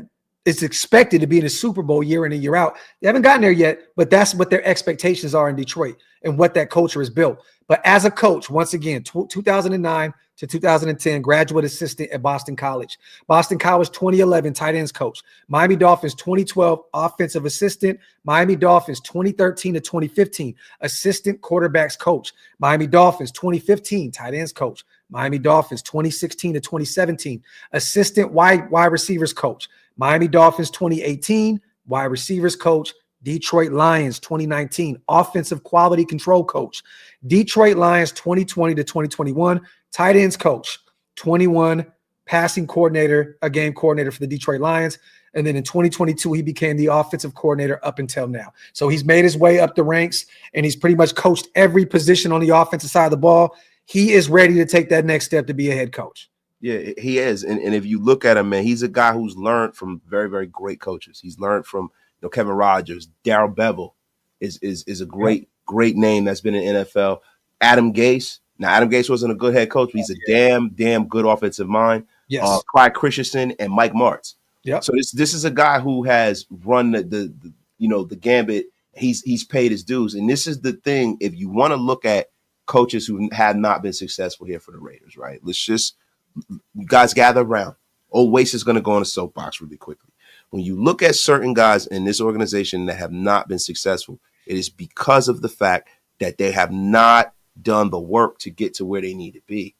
is expected to be in a Super Bowl year in and year out. They haven't gotten there yet, but that's what their expectations are in Detroit and what that culture is built. But as a coach, once again, 2009 to 2010, graduate assistant at Boston College. Boston College 2011 tight ends coach. Miami Dolphins 2012 offensive assistant. Miami Dolphins 2013 to 2015 assistant quarterbacks coach. Miami Dolphins 2015 tight ends coach. Miami Dolphins 2016 to 2017 assistant wide receivers coach. Miami Dolphins 2018 wide receivers coach. Detroit Lions 2019 offensive quality control coach. Detroit Lions 2020 to 2021 tight ends coach. 21 passing coordinator, a game coordinator for the Detroit Lions. And then in 2022, he became the offensive coordinator up until now. So he's made his way up the ranks and he's pretty much coached every position on the offensive side of the ball. He is ready to take that next step to be a head coach. Yeah, he is. And if you look at him, man, he's a guy who's learned from very, very great coaches. He's learned from Kevin Rodgers. Darrell Bevel is a great name that's been in NFL. Adam Gase. Now, Adam Gase wasn't a good head coach, but he's a damn good offensive mind. Yes. Clyde Christensen and Mike Martz. Yeah. So this is a guy who has run the gambit. He's paid his dues. And this is the thing. If you want to look at coaches who have not been successful here for the Raiders, right? You guys gather around. Old Waste is going to go on a soapbox really quickly. When you look at certain guys in this organization that have not been successful, it is because of the fact that they have not done the work to get to where they need to be.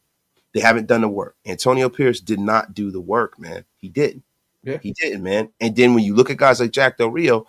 They haven't done the work. Antonio Pierce did not do the work, man. He didn't. Yeah. He didn't, man. And then when you look at guys like Jack Del Rio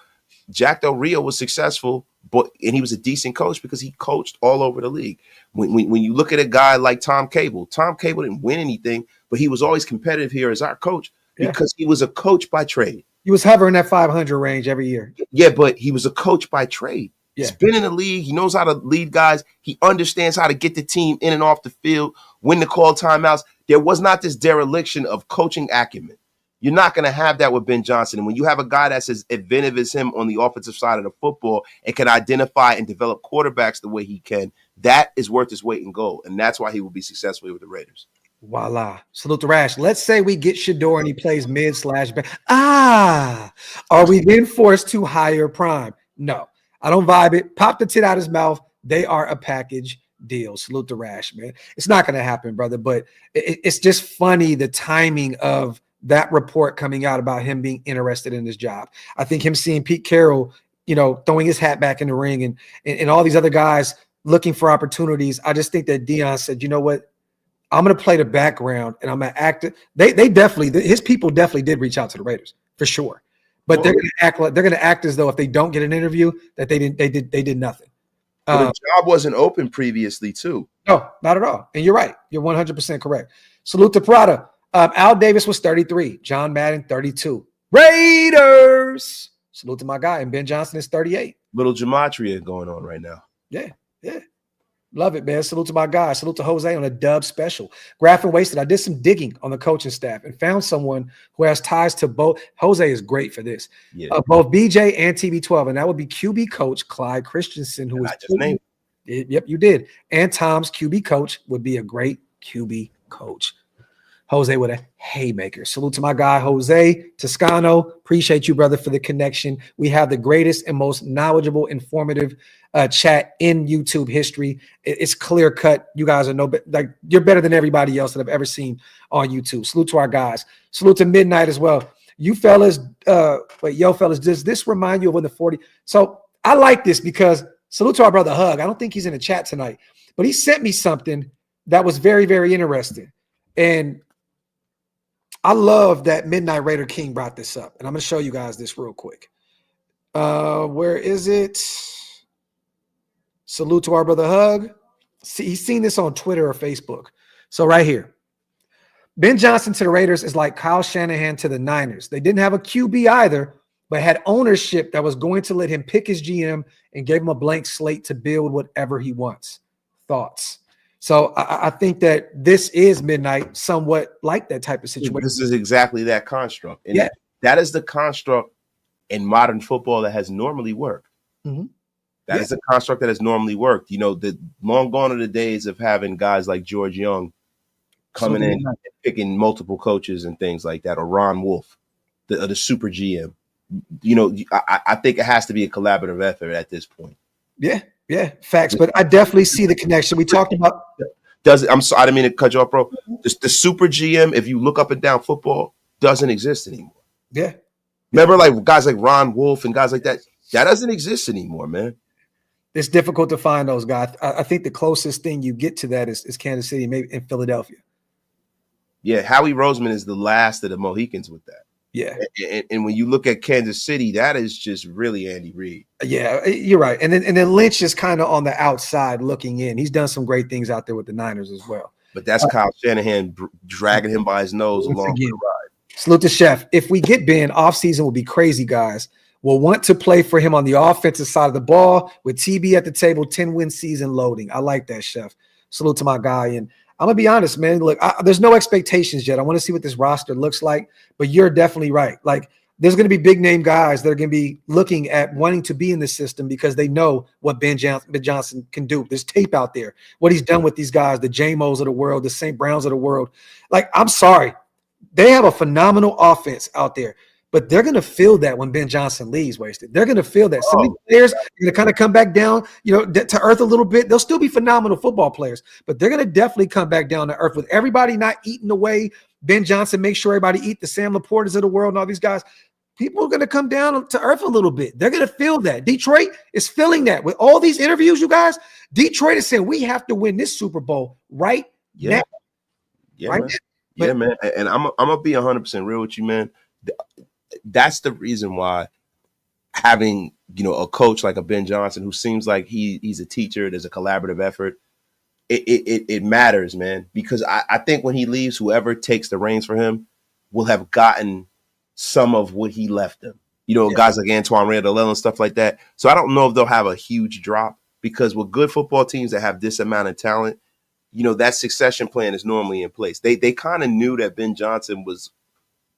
was successful, and he was a decent coach because he coached all over the league. When you look at a guy like Tom Cable didn't win anything, but he was always competitive here as our coach because he was a coach by trade. He was hovering that 500 range every year. Yeah, but he was a coach by trade. Yeah. He's been in the league. He knows how to lead guys. He understands how to get the team in and off the field, when to call timeouts. There was not this dereliction of coaching acumen. You're not going to have that with Ben Johnson. And when you have a guy that's as inventive as him on the offensive side of the football and can identify and develop quarterbacks the way he can, that is worth his weight in gold. And that's why he will be successful with the Raiders. Voila. Salute the Rash. Let's say we get Shador and he plays mid/back. Are we then forced to hire Prime? No, I don't vibe it. Pop the tit out his mouth. They are a package deal. Salute the Rash, man. It's not going to happen, brother, but it's just funny the timing of that report coming out about him being interested in this job. I think him seeing Pete Carroll, throwing his hat back in the ring and all these other guys looking for opportunities. I just think that Deion said, you know what? I'm going to play the background and I'm going to act. They definitely, his people definitely did reach out to the Raiders. for sure. But they're going to act as though if they don't get an interview that they did nothing. But the job wasn't open previously too. No, not at all. And you're right. You're 100% correct. Salute to Prada. Al Davis was 33. John Madden 32. Raiders. Salute to my guy. And Ben Johnson is 38. Little gematria going on right now. Yeah. Love it, man. Salute to my guy. Salute to Jose on a dub special. Graph and Wasted. I did some digging on the coaching staff and found someone who has ties to both. Jose is great for this. Yeah. Both BJ and TB12. And that would be QB coach Clyde Christensen, who is I just named. Yep, you did. And Tom's QB coach would be a great QB coach. Jose with a haymaker. Salute to my guy, Jose Toscano. Appreciate you, brother, for the connection. We have the greatest and most knowledgeable, informative chat in YouTube history. It's clear cut. You guys are you're better than everybody else that I've ever seen on YouTube. Salute to our guys. Salute to Midnight as well. You fellas, fellas, does this remind you of when the 40? So I like this because salute to our brother Hug. I don't think he's in the chat tonight, but he sent me something that was very, very interesting. And I love that Midnight Raider King brought this up. And I'm going to show you guys this real quick. Where is it? Salute to our brother Hug. See, he's seen this on Twitter or Facebook. So right here. Ben Johnson to the Raiders is like Kyle Shanahan to the Niners. They didn't have a QB either, but had ownership that was going to let him pick his GM and gave him a blank slate to build whatever he wants. Thoughts? So I think that this is Midnight somewhat like that type of situation. This is exactly that construct. And that is the construct in modern football that has normally worked. Mm-hmm. That is a construct that has normally worked. You know, the long gone are the days of having guys like George Young coming in and picking multiple coaches and things like that, or Ron Wolf, the super GM. You know, I think it has to be a collaborative effort at this point. Yeah, facts. But I definitely see the connection. We talked about. I'm sorry, I didn't mean to cut you off, bro. The super GM, if you look up and down football, doesn't exist anymore. Yeah. Remember, like guys like Ron Wolf and guys like that, that doesn't exist anymore, man. It's difficult to find those guys. I think the closest thing you get to that is Kansas City, maybe in Philadelphia. Yeah, Howie Roseman is the last of the Mohicans with that. Yeah. And when you look at Kansas City, that is just really Andy Reid. Yeah, you're right. And then Lynch is kind of on the outside looking in. He's done some great things out there with the Niners as well. But that's Kyle Shanahan dragging him by his nose along the ride. Salute to Chef. If we get Ben, offseason will be crazy, guys. We'll want to play for him on the offensive side of the ball with TB at the table, 10-win season loading. I like that, Chef. Salute to my guy. And I'm going to be honest, man. Look, there's no expectations yet. I want to see what this roster looks like, but you're definitely right. Like, there's going to be big name guys that are going to be looking at wanting to be in the system because they know what Ben Johnson can do. There's tape out there, what he's done with these guys, the J-Mos of the world, the St. Browns of the world. Like, I'm sorry. They have a phenomenal offense out there, but they're going to feel that when Ben Johnson leaves, Wasted. They're going to feel that. Some of these players are going to kind of come back down, to earth a little bit. They'll still be phenomenal football players, but they're going to definitely come back down to earth with everybody not eating away. Ben Johnson makes sure everybody eat, the Sam Laportas of the world and all these guys. People are going to come down to earth a little bit. They're going to feel that. Detroit is feeling that. With all these interviews, you guys, Detroit is saying we have to win this Super Bowl right now. Yeah, right man. Man. And I'm going to be 100% real with you, man. That's the reason why having, a coach like a Ben Johnson who seems like he's a teacher, there's a collaborative effort, it matters, man. Because I think when he leaves, whoever takes the reins for him will have gotten some of what he left them. Guys like Antoine Randall and stuff like that. So I don't know if they'll have a huge drop because with good football teams that have this amount of talent, that succession plan is normally in place. They kind of knew that Ben Johnson was,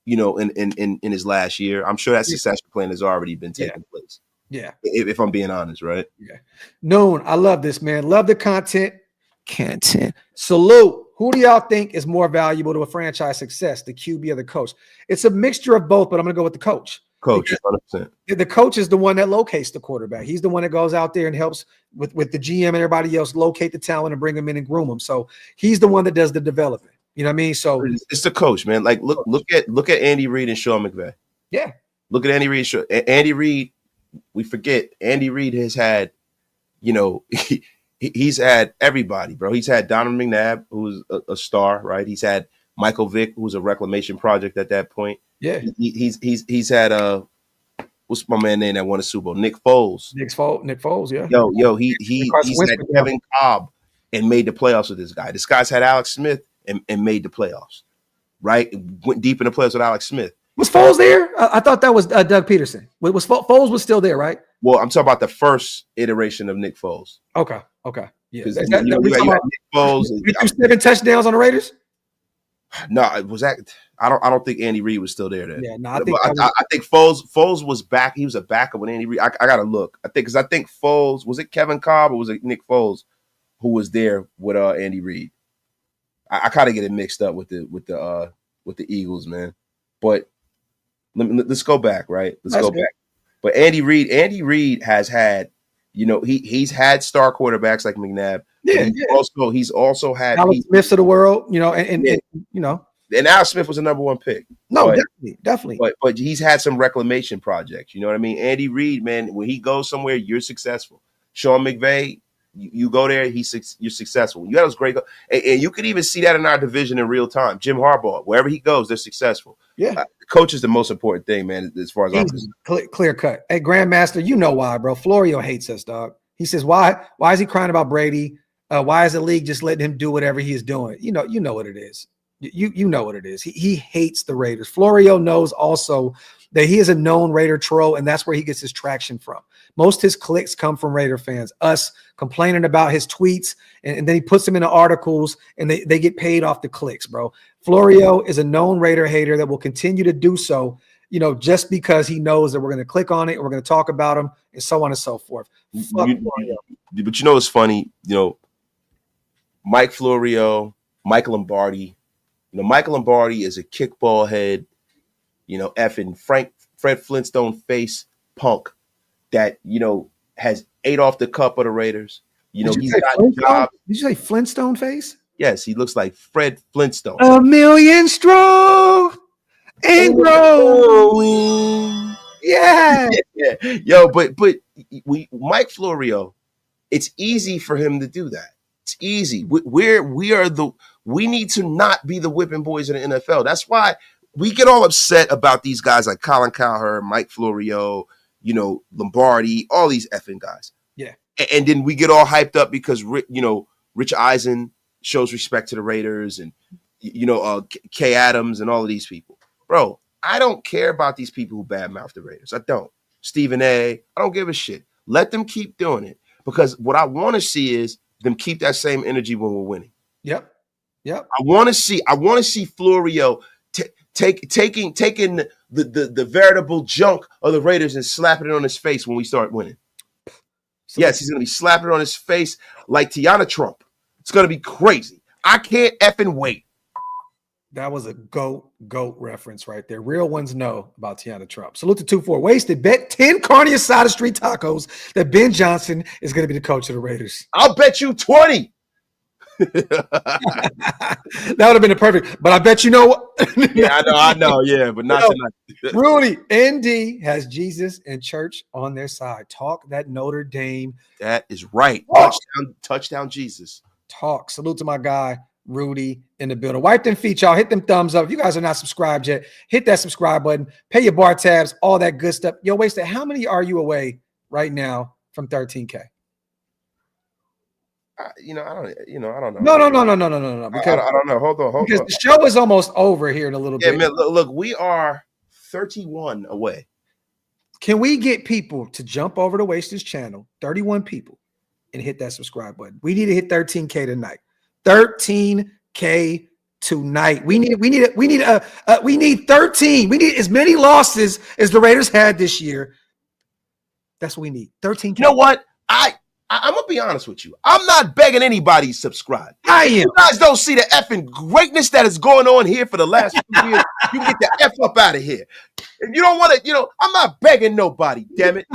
in his last year. I'm sure that succession plan has already been taking place. Yeah. If I'm being honest, right? Yeah. Noon, I love this, man. Love the content. Salute. Who do y'all think is more valuable to a franchise success, the QB or the coach? It's a mixture of both, but I'm going to go with the coach. Coach, 100%. The coach is the one that locates the quarterback. He's the one that goes out there and helps with the GM and everybody else locate the talent and bring them in and groom them. So he's the one that does the development. You know what I mean? So it's the coach, man. Like look at Andy Reid and Sean McVay. Yeah. Look at Andy Reid. Andy Reid, we forget. Andy Reid has had, he's had everybody, bro. He's had Donovan McNabb, who's a star, right? He's had Michael Vick, who's a reclamation project at that point. Yeah. He's had what's my man name that won a Super Bowl? Nick Foles. Nick Foles, yeah. He's had Kevin Cobb and made the playoffs with this guy. This guy's had Alex Smith and made the playoffs. Right? Went deep in the playoffs with Alex Smith. Was Foles there? I thought that was Doug Peterson. Foles was still there, right? Well, I'm talking about the first iteration of Nick Foles. Okay. Yeah. You had Nick Foles. You threw 7 touchdowns on the Raiders? No, it was that. I don't think Andy Reid was still there then. Yeah, no, I think Foles was back. He was a backup when Andy Reid. I gotta look. I think Foles, was it Kevin Cobb or was it Nick Foles who was there with Andy Reid? I kind of get it mixed up with the Eagles, man. But let's go back, right? Let's go back. But Andy Reid has had, he's had star quarterbacks like McNabb. Yeah. He's also had Alex Smiths of the world, and Alex Smith was the number 1 pick. No, definitely. But he's had some reclamation projects. You know what I mean? Andy Reid, man, when he goes somewhere, you're successful. Sean McVay, you go there, you're successful. You have those great, and you could even see that in our division in real time. Jim Harbaugh, wherever he goes, they're successful. Yeah, the coach is the most important thing, man. As far as I'm concerned, clear cut. Hey, Grandmaster, you know why, bro? Florio hates us, dog. He says, why is he crying about Brady? Why is the league just letting him do whatever he is doing? You know what it is. You know what it is. He hates the Raiders. Florio knows also that he is a known Raider troll, and that's where he gets his traction from. Most of his clicks come from Raider fans, us complaining about his tweets, and then he puts them into articles, and they get paid off the clicks, bro. Florio is a known Raider hater that will continue to do so, just because he knows that we're going to click on it and we're going to talk about him and so on and so forth. But it's funny, Mike Florio, Mike Lombardi. Mike Lombardi is a kickball head, effing Fred Flintstone face punk that, has ate off the cup of the Raiders. He's got jobs. Did you say Flintstone face? Yes, he looks like Fred Flintstone. A million strong and growing. Yeah. Yo, but Mike Florio, it's easy for him to do that. It's easy. We need to not be the whipping boys in the NFL. That's why we get all upset about these guys like Colin Cowherd, Mike Florio, Lombardi, all these effing guys. Yeah. And then we get all hyped up because, Rich Eisen shows respect to the Raiders and, Kay Adams and all of these people. Bro, I don't care about these people who badmouth the Raiders. I don't. Stephen A., I don't give a shit. Let them keep doing it because what I want to see is them keep that same energy when we're winning. Yep. I want to see Florio taking the veritable junk of the Raiders and slapping it on his face when we start winning. Yes, he's going to be slapping it on his face like Tiana Trump. It's going to be crazy. I can't effing wait. That was a GOAT reference right there. Real ones know about Tiana Trump. Salute to 2-4. Wasted. Bet 10 carne asada street tacos that Ben Johnson is going to be the coach of the Raiders. I'll bet you 20. That would have been a perfect, but I bet you know what? Yeah, I know. Yeah, but not tonight. Rudy, ND has Jesus and church on their side. Talk that Notre Dame. That is right. Touchdown, Jesus. Talk. Salute to my guy, Rudy, in the building. Wipe them feet, y'all. Hit them thumbs up. If you guys are not subscribed yet, hit that subscribe button. Pay your bar tabs, all that good stuff. Yo, Wasted, how many are you away right now from 13K? I don't know. No. Because, I don't know. Hold on. Because the show is almost over here in a little bit. Yeah, man, look, we are 31 away. Can we get people to jump over to Wasted's channel, 31 people, and hit that subscribe button? We need to hit 13K tonight. 13K tonight. We need 13. We need as many losses as the Raiders had this year. That's what we need. 13K. You know what? I'm going to be honest with you. I'm not begging anybody to subscribe. I am. You guys don't see the effing greatness that is going on here for the last few years. You get the F up out of here. If you don't want to, I'm not begging nobody, damn it.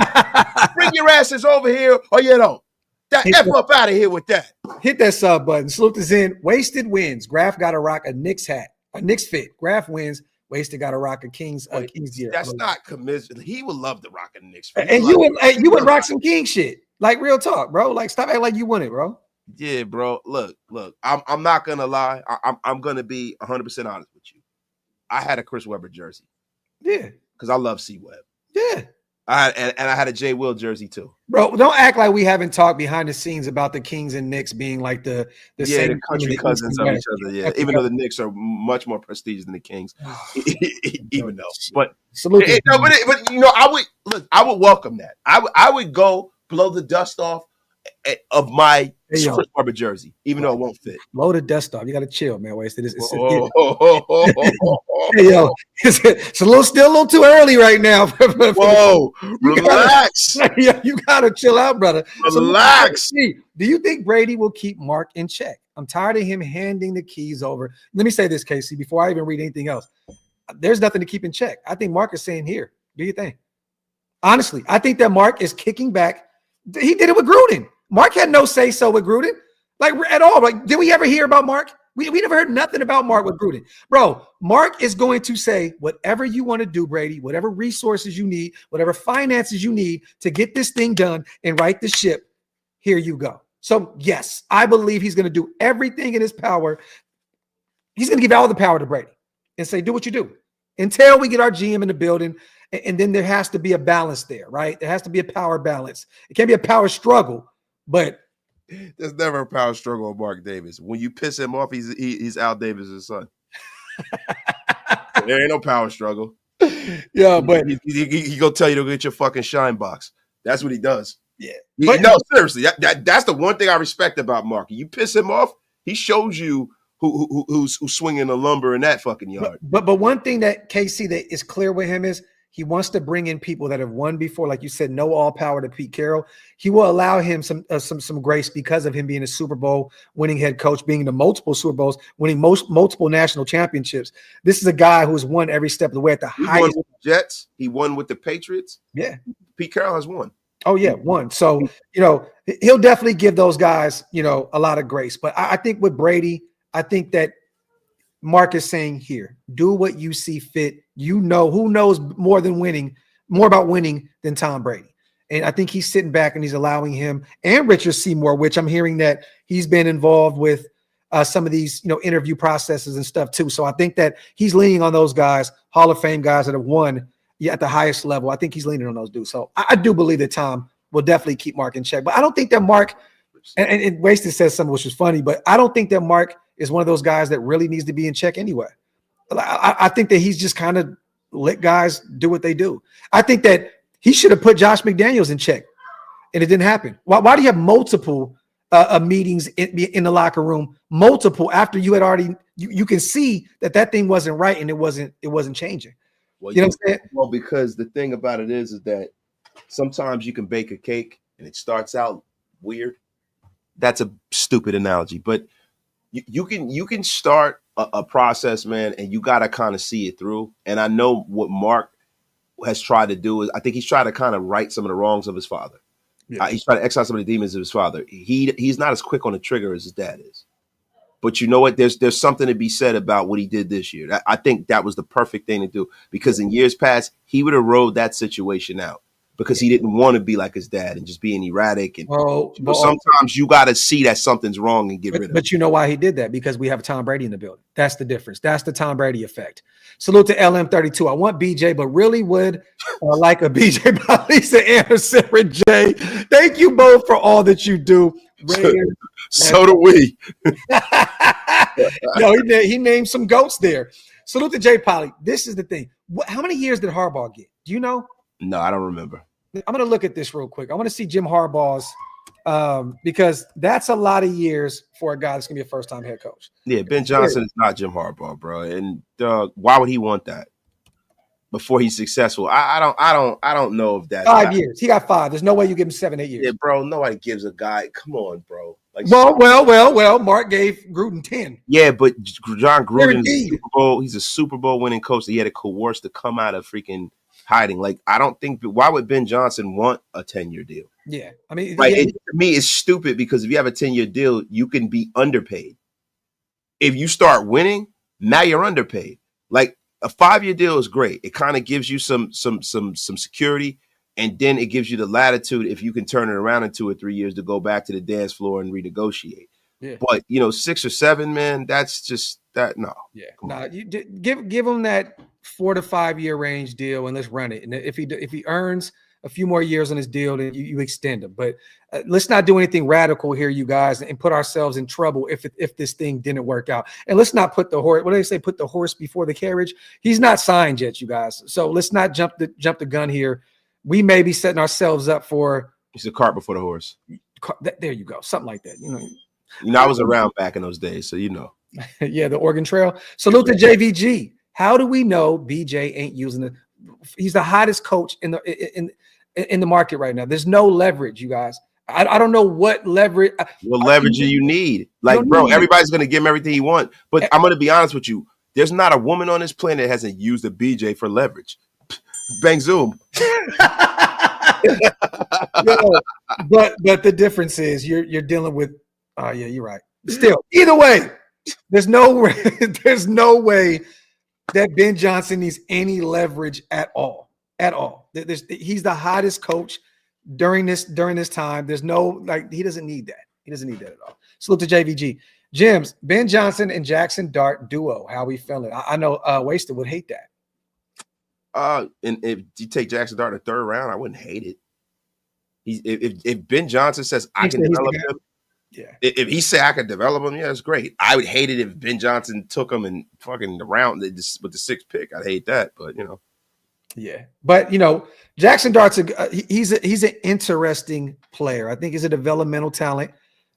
Bring your asses over here or you don't. That F up out of here with that. Hit that sub button. Salute to Zen. Wasted wins. Graf got to rock a Knicks hat. A Knicks fit. Graf wins. Wasted got to rock a Kings gear. That's not committed. He would love to rock a Knicks fit. And you would rock some King shit. Like real talk, bro. Like stop acting like you want it, bro. Yeah, bro. Look. I'm not gonna lie. I'm gonna be 100% honest with you. I had a Chris Webber jersey. Yeah. Because I love C-Web. Yeah. I had a J. Will jersey too. Bro, don't act like we haven't talked behind the scenes about the Kings and Knicks being like the same country cousins of each other. Yeah, even though the Knicks are much more prestigious than the Kings, even though. But salute. But I would welcome that. I would go blow the dust off of my Chris Barber jersey, even though it won't fit. Blow the dust off. You got to chill, man. Wasted. Hey, it's still a little too early right now. Whoa, relax. You gotta chill out, brother. Relax. So, do you think Brady will keep Mark in check? I'm tired of him handing the keys over. Let me say this, Casey, before I even read anything else. There's nothing to keep in check. I think Mark is saying, here, do your thing. Honestly, I think that Mark is kicking back. He did it with Gruden. Mark had no say-so with Gruden, like at all. Like, did we ever hear about Mark? We never heard nothing about Mark with Gruden. Bro, Mark is going to say, whatever you want to do, Brady, whatever resources you need, whatever finances you need to get this thing done and right the ship, here you go. So, yes, I believe he's going to do everything in his power. He's going to give all the power to Brady and say, do what you do until we get our GM in the building. And then there has to be a balance there, right? There has to be a power balance. It can't be a power struggle, but there's never a power struggle with Mark Davis. When you piss him off, he's Al Davis' son. There ain't no power struggle. Yeah, but he gonna tell you to get your fucking shine box. That's what he does. Yeah, but no, seriously, that's the one thing I respect about Mark. You piss him off, he shows you who's swinging the lumber in that fucking yard. But one thing that KC that is clear with him is he wants to bring in people that have won before, like you said. No all power to Pete Carroll. He will allow him some grace because of him being a Super Bowl winning head coach, being the multiple Super Bowls, winning multiple national championships. This is a guy who has won every step of the way at the highest. He won with the Jets. He won with the Patriots. Yeah, Pete Carroll has won. Oh yeah, won. So he'll definitely give those guys a lot of grace. But I think with Brady, I think that Mark is saying, here, do what you see fit. Who knows more about winning than Tom Brady. And I think he's sitting back and he's allowing him and Richard Seymour, which I'm hearing that he's been involved with some of these, interview processes and stuff too. So I think that he's leaning on those guys, Hall of Fame guys that have won at the highest level. I think he's leaning on those dudes. So I do believe that Tom will definitely keep Mark in check. But I don't think that Mark, and Wasted says something which is funny, but I don't think that Mark is one of those guys that really needs to be in check anyway. I think that he's just kind of let guys do what they do. I think that he should have put Josh McDaniels in check, and it didn't happen. Why do you have multiple meetings in the locker room, multiple after you had already you can see that thing wasn't right and it wasn't changing. Well, you know what I'm saying? Well, because the thing about it is that sometimes you can bake a cake and it starts out weird. That's a stupid analogy, but you can start a process, man, and you got to kind of see it through. And I know what Mark has tried to do is I think he's trying to kind of right some of the wrongs of his father. Yeah. He's trying to exile some of the demons of his father. He's not as quick on the trigger as his dad is. But you know what? There's something to be said about what he did this year. I think that was the perfect thing to do because in years past, he would have rode that situation out because he didn't want to be like his dad and just being erratic. And sometimes you got to see that something's wrong and get rid of it. But you know why he did that? Because we have Tom Brady in the building. That's the difference. That's the Tom Brady effect. Salute to LM32. I want BJ, but really would like a BJ Balisa and a Sarah J. Thank you both for all that you do. So do we. No, he named some goats there. Salute to Jay Polly. This is the thing. How many years did Harbaugh get? Do you know? No, I don't remember. I'm going to look at this real quick. I want to see Jim Harbaugh's because that's a lot of years for a guy that's going to be a first-time head coach. Yeah, Ben Johnson is not Jim Harbaugh, bro. And why would he want that before he's successful? I don't know if that's 5 years. He got 5. There's no way you give him 7, 8 years. Yeah, bro. Nobody gives a guy. Come on, bro. Like, well. Mark gave Gruden 10. Yeah, but John Gruden is Super Bowl. He's a Super Bowl winning coach that he had to coerce to come out of freaking hiding. Like, I don't think. Why would Ben Johnson want a 10-year deal? Yeah, I mean, to me, it's stupid because if you have a 10-year deal, you can be underpaid. If you start winning, now you're underpaid. Like a 5-year deal is great. It kind of gives you some security. And then it gives you the latitude if you can turn it around in 2 or 3 years to go back to the dance floor and renegotiate. Yeah. But 6 or 7, man, that's just that. No. Yeah. No, you give them that 4 to 5 year range deal, and let's run it. And if he earns a few more years on his deal, then you extend him. But let's not do anything radical here, you guys, and put ourselves in trouble if this thing didn't work out. And let's not put the horse. What do they say? Put the horse before the carriage. He's not signed yet, you guys. So let's not jump the gun here. We may be setting ourselves up for. It's a cart before the horse. There you go, something like that. I was around back in those days, so Yeah, the Oregon Trail. Salute to JVG. How do we know BJ ain't using it? He's the hottest coach in the market right now. There's no leverage, you guys. I don't know what leverage. What leverage do you need? Like, bro, everybody's gonna give him everything he wants. But I'm gonna be honest with you. There's not a woman on this planet that hasn't used a BJ for leverage. Bang zoom. But the difference is you're dealing with. Yeah, you're right. Still, either way, there's no way that Ben Johnson needs any leverage at all. He's the hottest coach during this time. There's no he doesn't need that. He doesn't need that at all. Salute to JVG. Jims, Ben Johnson and Jackson Dart duo. How we feeling? I know Wasted would hate that. And if you take Jackson Dart in the third round, I wouldn't hate it. If Ben Johnson says I can develop him. Yeah. If he say I could develop him, yeah, it's great. I would hate it if Ben Johnson took him and fucking the round with the 6th pick. I'd hate that, but Yeah, but Jackson Dart's he's an interesting player. I think he's a developmental talent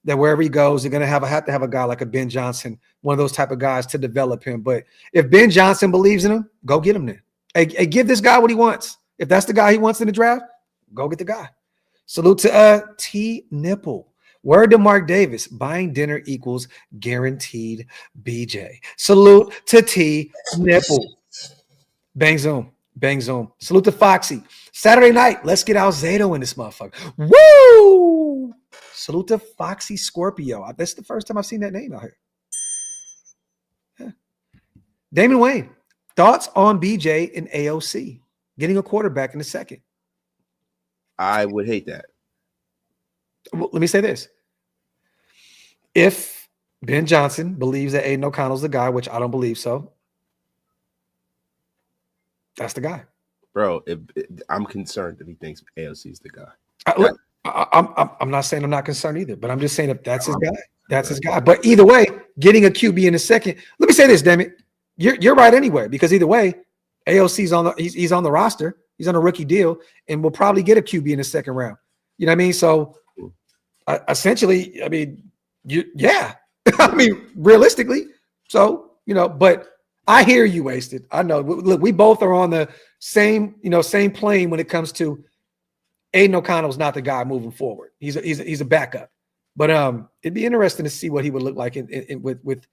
that wherever he goes, they're gonna have to have a guy like a Ben Johnson, one of those type of guys to develop him. But if Ben Johnson believes in him, go get him then. Hey, give this guy what he wants. If that's the guy he wants in the draft, go get the guy. Salute to T Nipple. Word to Mark Davis, buying dinner equals guaranteed BJ. Salute to T Nipple. Bang zoom. Bang zoom. Salute to Foxy. Saturday night, let's get Alzado in this motherfucker. Woo! Salute to Foxy Scorpio. That's the first time I've seen that name out here. Yeah. Damon Wayne, thoughts on BJ and AOC getting a quarterback in the second? I would hate that. Well, let me say this. If Ben Johnson believes that Aiden O'Connell's the guy, which I don't believe so, that's the guy. Bro, I'm concerned that he thinks AOC is the guy. I'm not saying I'm not concerned either, but I'm just saying if that's his guy, that's his guy. But either way, getting a QB in the second, let me say this, damn it. You're right anyway, because either way, AOC's he's on the roster, he's on a rookie deal, and we'll probably get a QB in the second round. You know what I mean? So essentially, I mean, yeah. I mean, realistically. So, but I hear you, Wasted. I know. Look, we both are on the same plane when it comes to Aiden O'Connell's not the guy moving forward. He's a backup. But it'd be interesting to see what he would look like with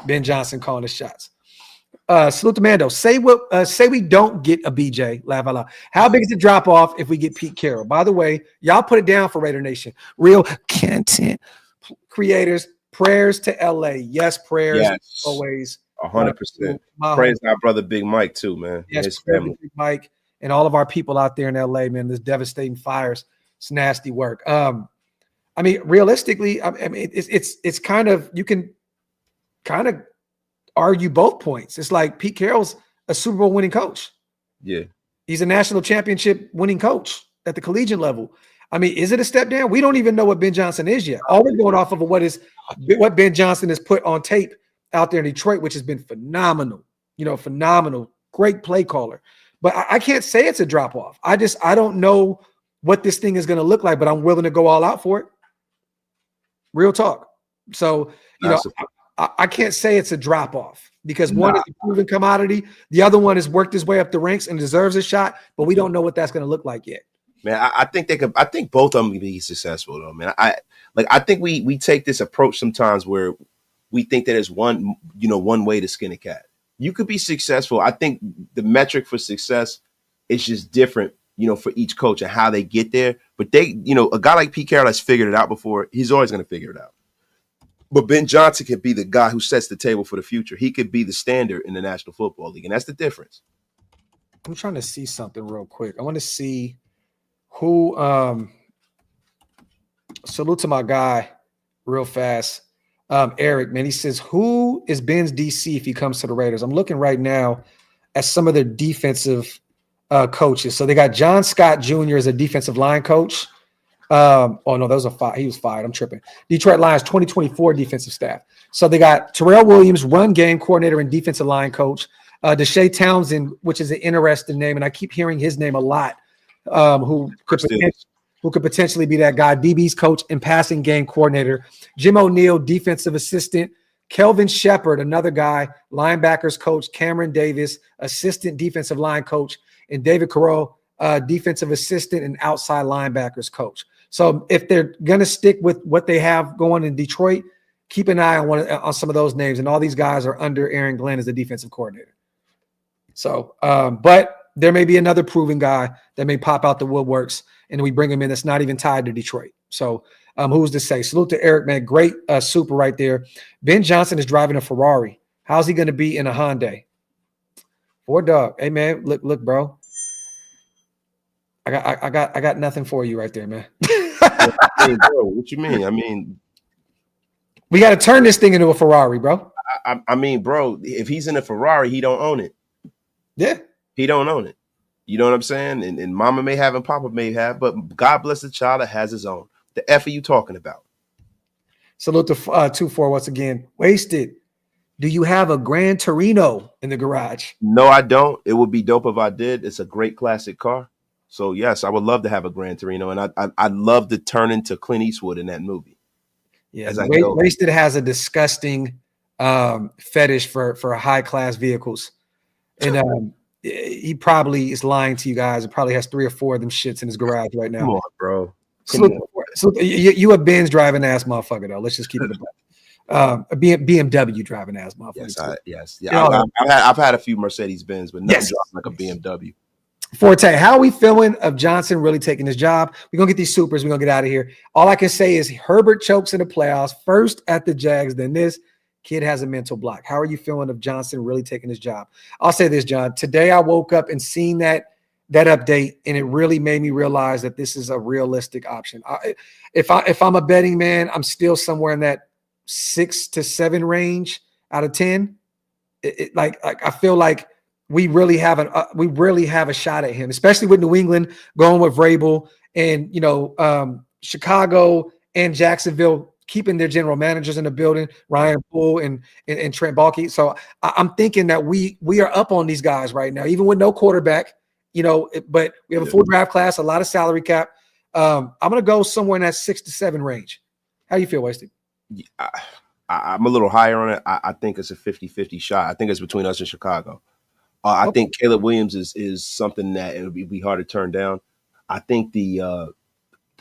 Ben Johnson calling the shots. Salute to Mando. Say we don't get a BJ. Laugh out loud. How big is the drop off if we get Pete Carroll? By the way, y'all put it down for Raider Nation. Real content creators. Prayers to LA. Yes, prayers always. 100%. Praise our brother Big Mike too, man. Yes, his family. Big Mike and all of our people out there in LA, man. This devastating fires. It's nasty work. I mean, realistically, I mean, it's kind of, you can kind of argue both points. It's like Pete Carroll's a Super Bowl winning coach. Yeah. He's a national championship winning coach at the collegiate level. I mean, is it a step down? We don't even know what Ben Johnson is yet. All we're going off of what Ben Johnson has put on tape out there in Detroit, which has been phenomenal. Phenomenal. Great play caller. But I can't say it's a drop off. I don't know what this thing is going to look like, but I'm willing to go all out for it. Real talk. So, I can't say it's a drop off because one is a proven commodity. The other one has worked his way up the ranks and deserves a shot, but we don't know what that's going to look like yet. Man, I think I think both of them can be successful though, man. I think we take this approach sometimes where we think that there's one way to skin a cat. You could be successful. I think the metric for success is just different, for each coach and how they get there. But a guy like Pete Carroll has figured it out before. He's always going to figure it out. But Ben Johnson could be the guy who sets the table for the future. He could be the standard in the National Football League, and that's the difference. I'm trying to see something real quick. I want to see who salute to my guy real fast. Eric, man, he says, who is Ben's DC if he comes to the Raiders? I'm looking right now. at some of their defensive coaches. So they got John Scott Jr. as a defensive line coach. Oh no, those are fired. He was fired. I'm tripping. Detroit Lions 2024 defensive staff. So they got Terrell Williams, run game coordinator and defensive line coach. Deshae Townsend, which is an interesting name, and I keep hearing his name a lot. Who could potentially be that guy? DB's coach and passing game coordinator. Jim O'Neill, defensive assistant. Kelvin Shepard, another guy, linebackers coach. Cameron Davis, assistant defensive line coach, and David Carroll, defensive assistant and outside linebackers coach. So if they're going to stick with what they have going in Detroit, keep an eye on some of those names. And all these guys are under Aaron Glenn as the defensive coordinator. So, but there may be another proven guy that may pop out the woodworks and we bring him in that's not even tied to Detroit. So who's to say? Salute to Eric, man. Great super right there. Ben Johnson is driving a Ferrari. How's he going to be in a Hyundai? Ford dog. Hey, man, look, bro. I got nothing for you right there, man. Hey, bro, what you mean? I mean, we got to turn this thing into a Ferrari, bro. I mean, bro, if he's in a Ferrari, he don't own it. Yeah. He don't own it. You know what I'm saying? And mama may have and papa may have, but God bless the child that has his own. The F are you talking about? Salute to 2-4 once again. Wasted. Do you have a Gran Torino in the garage? No, I don't. It would be dope if I did. It's a great classic car. So, yes, I would love to have a Gran Torino, and I'd love to turn into Clint Eastwood in that movie. Yeah, Wasted has a disgusting fetish for high-class vehicles. And he probably is lying to you guys. He probably has 3 or 4 of them shits in his garage right now. Come on, bro. So you a Benz driving ass motherfucker, though. Let's just keep it a BMW driving ass motherfucker. Yes. Yeah, I've had a few Mercedes Benz, but nothing like a BMW. Forte, how are we feeling of Johnson really taking his job? We're going to get these supers. We're going to get out of here. All I can say is Herbert chokes in the playoffs, first at the Jags, then this. Kid has a mental block. How are you feeling of Johnson really taking his job? I'll say this, John. Today I woke up and seen that update, and it really made me realize that this is a realistic option. If I'm a betting man, I'm still somewhere in that 6 to 7 range out of 10. Like I feel like we really have a shot at him, especially with New England going with Vrabel and Chicago and Jacksonville keeping their general managers in the building, Ryan Poole and Trent Baalke. So I'm thinking that we are up on these guys right now, even with no quarterback, but we have a full draft class, a lot of salary cap. I'm going to go somewhere in that 6 to 7 range. How do you feel, Wasted? I'm a little higher on it. I think it's a 50-50 shot. I think it's between us and Chicago. I think Caleb Williams is something that it would be hard to turn down. I think the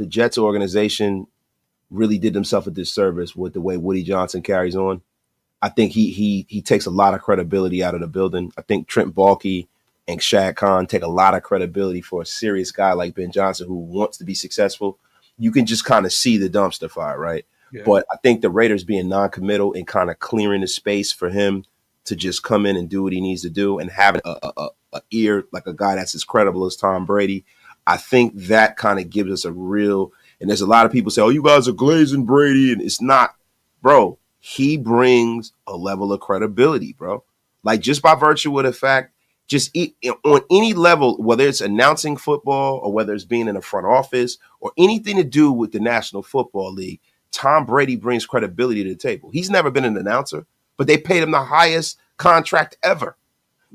Jets organization really did themselves a disservice with the way Woody Johnson carries on. I think he takes a lot of credibility out of the building. I think Trent Baalke and Shad Khan take a lot of credibility for a serious guy like Ben Johnson who wants to be successful. You can just kind of see the dumpster fire, right? Yeah. But I think the Raiders being non-committal and kind of clearing the space for him to just come in and do what he needs to do and having a ear like a guy that's as credible as Tom Brady, I think that kind of gives us a real – and there's a lot of people say, oh, you guys are glazing Brady, and it's not. Bro, he brings a level of credibility, bro. Like just by virtue of the fact, on any level, whether it's announcing football or whether it's being in the front office or anything to do with the National Football League, Tom Brady brings credibility to the table. He's never been an announcer, but they paid him the highest contract ever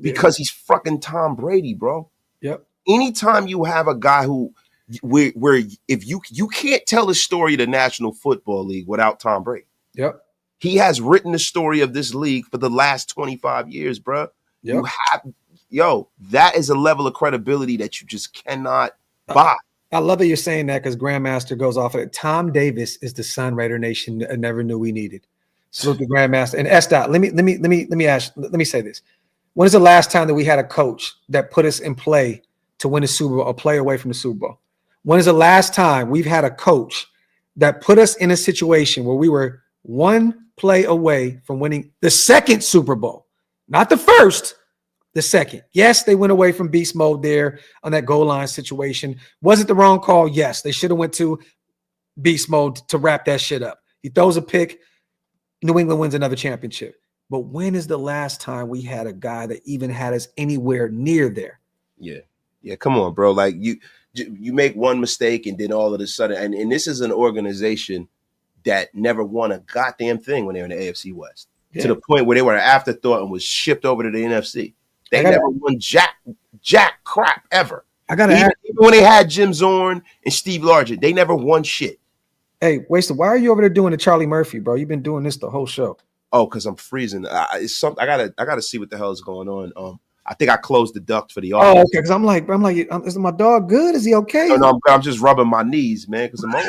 because he's fucking Tom Brady, bro. Yep. Anytime you have a guy who where if you can't tell the story of the National Football League without Tom Brady. Yep. He has written the story of this league for the last 25 years, bro. Yep. That is a level of credibility that you just cannot buy. I love that you're saying that because Grandmaster goes off of it. Tom Davis is the son Raider Nation never knew we needed. Salute the Grandmaster. And S-Dot, let me say this. When is the last time that we had a coach that put us in play to win a Super Bowl or play away from the Super Bowl? When is the last time we've had a coach that put us in a situation where we were one play away from winning the second Super Bowl? Not the first, the second. Yes, they went away from beast mode there on that goal line situation. Was it the wrong call? Yes, they should have went to beast mode to wrap that shit up. He throws a pick. New England wins another championship. But when is the last time we had a guy that even had us anywhere near there? Yeah. Yeah. Come on, bro. Like you make one mistake and then all of a sudden, and this is an organization that never won a goddamn thing when they were in the AFC West, to the point where they were an afterthought and was shipped over to the NFC. They never won jack crap ever. Even when they had Jim Zorn and Steve Largent, they never won shit. Hey, Waster, why are you over there doing the Charlie Murphy, bro? You've been doing this the whole show. Oh, because I'm freezing. It's something I gotta see what the hell is going on. I think I closed the duct for the office. Oh, okay. Because I'm like, is my dog good? Is he okay? No, I'm just rubbing my knees, man, because I'm old.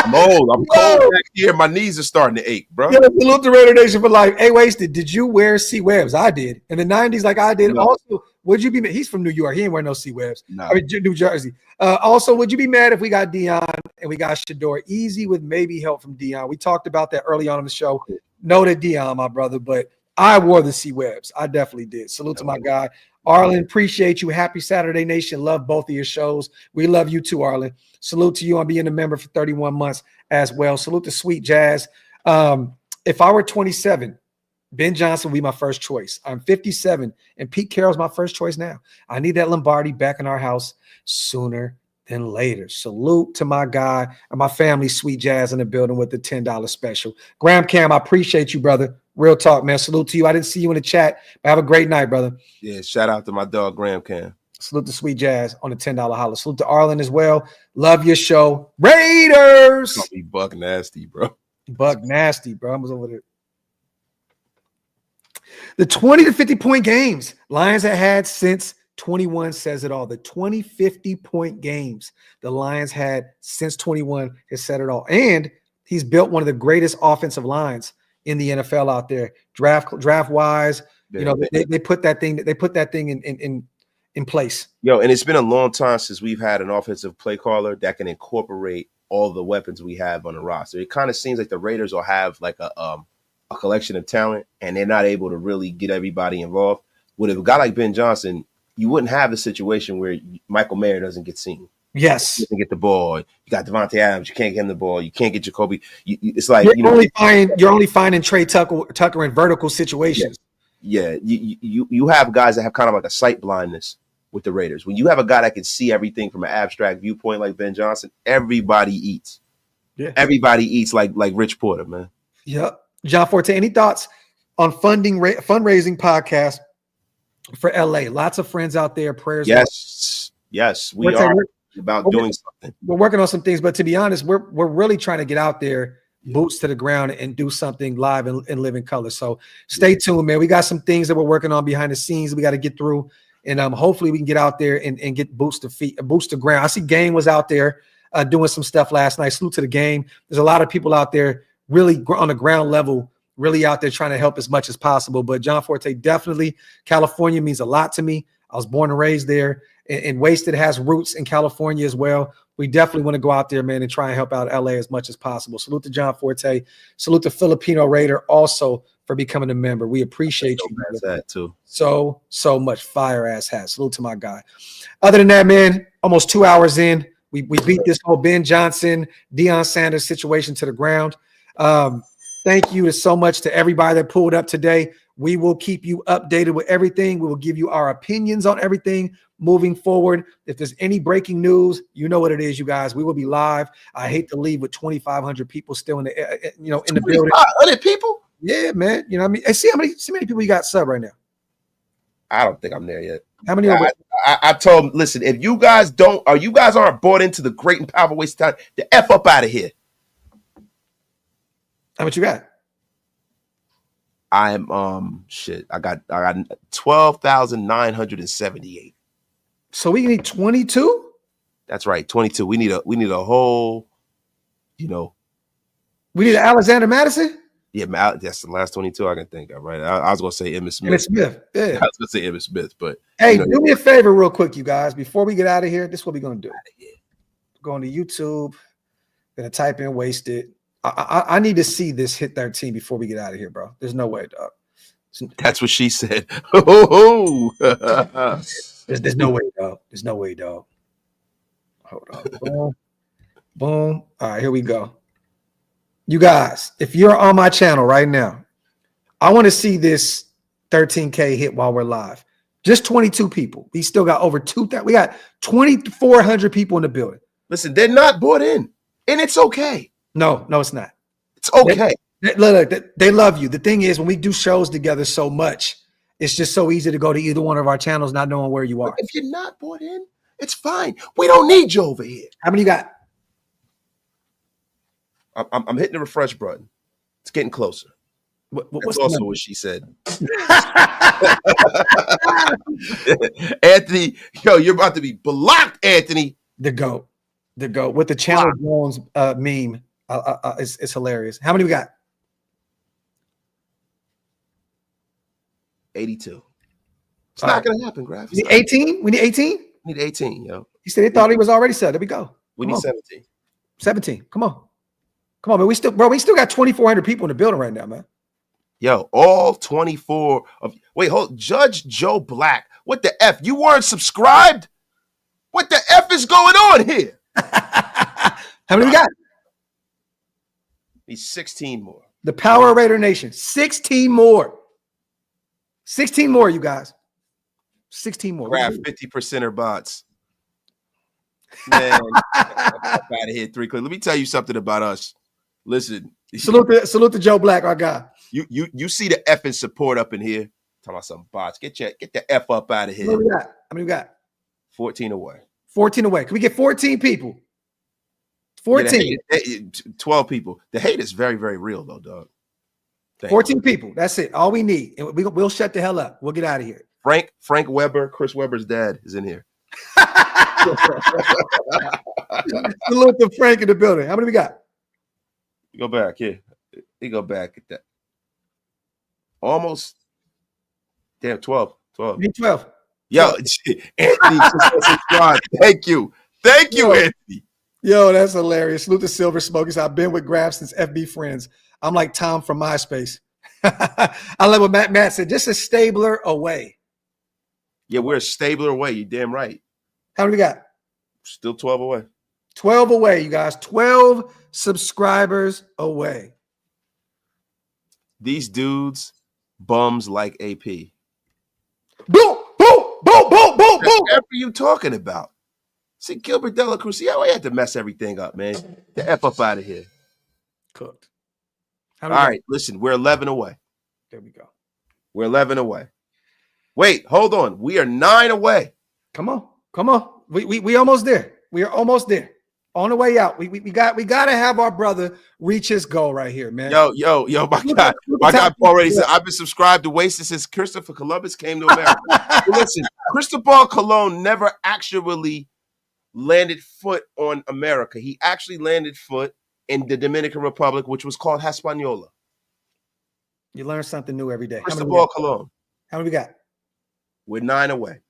I'm old. I'm cold back here. My knees are starting to ache, bro. Yeah, salute the Raider Nation for life. Hey, Wasted, did you wear C-Webs? I did. In the 90s, like I did. No. Also, would you be – he's from New York. He ain't wear no C-Webs. No. I mean, New Jersey. Also, would you be mad if we got Deion and we got Shador? Easy with maybe help from Deion. We talked about that early on in the show. Know that Deion, my brother, but I wore the C-Webs. I definitely did. Salute to my guy. Arlen, appreciate you. Happy Saturday Nation. Love both of your shows. We love you too, Arlen. Salute to you on being a member for 31 months as well. Salute to Sweet Jazz. If I were 27, Ben Johnson would be my first choice. I'm 57, and Pete Carroll's my first choice now. I need that Lombardi back in our house sooner than later. Salute to my guy and my family, Sweet Jazz, in the building with the $10 special. Graham Cam, I appreciate you, brother. Real talk, man. Salute to you. I didn't see you in the chat, but have a great night, brother. Yeah, shout out to my dog, Graham Cam. Salute to Sweet Jazz on the $10 holler. Salute to Arlen as well. Love your show. Raiders! Be buck nasty, bro. Buck nasty, bro. I was over there. The 20 to 50-point games Lions have had since 21 says it all. The 20, 50-point games the Lions had since 21 has said it all. And he's built one of the greatest offensive lines in the NFL out there. Draft wise, you know, they put that thing in place. Yo, and it's been a long time since we've had an offensive play caller that can incorporate all the weapons we have on the roster. It kind of seems like the Raiders will have like a collection of talent, and they're not able to really get everybody involved. With a guy like Ben Johnson, you wouldn't have the situation where Michael Mayer doesn't get seen. Yes. You doesn't get the ball. You got Devontae Adams. You can't get him the ball. You can't get Jacoby. It's like you're only finding Trey Tucker in vertical situations. Yeah. You have guys that have kind of like a sight blindness with the Raiders. When you have a guy that can see everything from an abstract viewpoint like Ben Johnson, everybody eats. Yeah. Everybody eats like Rich Porter, man. Yep. John Forte, any thoughts on fundraising podcast for LA? Lots of friends out there. Prayers. Yes, we are about doing something. We're working on some things, but to be honest, we're really trying to get out there, boots to the ground, and do something live and live in color. So stay tuned, man. We got some things that we're working on behind the scenes we got to get through, and hopefully we can get out there and get boots to ground. I see Game was out there doing some stuff last night. Salute to the Game. There's a lot of people out there really on the ground level, really out there trying to help as much as possible. But John Forte, definitely California means a lot to me. I was born and raised there, and Wasted has roots in California as well. We definitely want to go out there, man, and try and help out LA as much as possible. Salute to John Forte. Salute to Filipino Raider also for becoming a member. We appreciate you. That too. So much fire ass hat. Salute to my guy. Other than that, man, almost 2 hours in, we beat this whole Ben Johnson, Deion Sanders situation to the ground. Thank you so much to everybody that pulled up today. We will keep you updated with everything. We will give you our opinions on everything moving forward. If there's any breaking news, you know what it is, you guys. We will be live. I hate to leave with 2,500 people still in the in the building. 2,500 people? Yeah, man. You know what I mean? Hey, see how many people you got sub right now? I don't think I'm there yet. How many? I told them, listen, if you guys aren't bought into the great and powerful waste of time, the F up out of here. How much you got? I'm I got 12,978. So we need 22? That's right, 22. We need a whole, We need an Alexander Madison? Yeah, that's the last 22 I can think of, right? I was gonna say Emmitt Smith. Emmitt Smith, yeah. I was gonna say Emmitt Smith, but hey, do me a favor real quick, you guys. Before we get out of here, this is what we're gonna do. Go on to YouTube, gonna type in Wasted. I need to see this hit 13 before we get out of here, bro. There's no way, dog. That's what she said. There's no way, dog. There's no way, dog. Hold on. Boom. Boom. All right, here we go. You guys, if you're on my channel right now, I want to see this 13K hit while we're live. Just 22 people. We still got over 2,000. We got 2,400 people in the building. Listen, they're not bought in, and it's okay. No, it's not. It's okay. Look, they love you. The thing is, when we do shows together so much, it's just so easy to go to either one of our channels not knowing where you are. But if you're not bought in, it's fine. We don't need you over here. How many you got? I'm hitting the refresh button. It's getting closer. That's also what she said. Anthony, you're about to be blocked, Anthony. The GOAT with the Channel Jones meme. It's hilarious. How many we got? 82. It's not going to happen, Graf. We need 18? We need 18? We need 18, yo. He said he thought he was already set. There we go. We need 17. 17. Come on, man. We still got 2,400 people in the building right now, man. Yo, all 24 of hold Judge Joe Black. What the F? You weren't subscribed? What the F is going on here? How many we got? Need 16 more. The Power of Raider Nation. 16 more. 16 more, you guys. 16 more. Grab 50%er bots. Man, out of here 3 clicks. Let me tell you something about us. Listen. Salute to Joe Black, our guy. You see the F in support up in here. Talking about some bots. Get the F up out of here. How many we got? 14 away. 14 away. Can we get 14 people? 14. Yeah, 12 people. The hate is very, very real, though, dog. 14 people. That's it. All we need. And we'll shut the hell up. We'll get out of here. Frank Weber, Chris Weber's dad, is in here. Salute to Frank in the building. How many we got? You go back here. You go back at that. Almost. Damn, 12. We need 12. Yo, Anthony, subscribe. Thank you, Anthony. Yo, that's hilarious. Salute to Silver Smokers. I've been with Graf since FB Friends. I'm like Tom from MySpace. I love what Matt said. Just a stabler away. Yeah, we're a stabler away. You're damn right. How many we got? Still 12 away. 12 away, you guys. 12 subscribers away. These dudes bums like AP. Boom, boom, boom, boom, boom, boom. What are you talking about? See, Gilbert Dela Cruz. See how I had to mess everything up, man. The F up out of here. Cooked. All right, listen, we're 11 away. There we go. We're 11 away. Wait, hold on. We are 9 away. Come on. We almost there. We are almost there. On the way out. We got to have our brother reach his goal right here, man. Yo, my guy already said I've been subscribed to Wasted since Christopher Columbus came to America. Listen, Cristobal Colon never actually landed foot on America. He actually landed foot in the Dominican Republic, which was called Hispaniola. You learn something new every day. Cristobal Colon. How many we got? We're 9 away.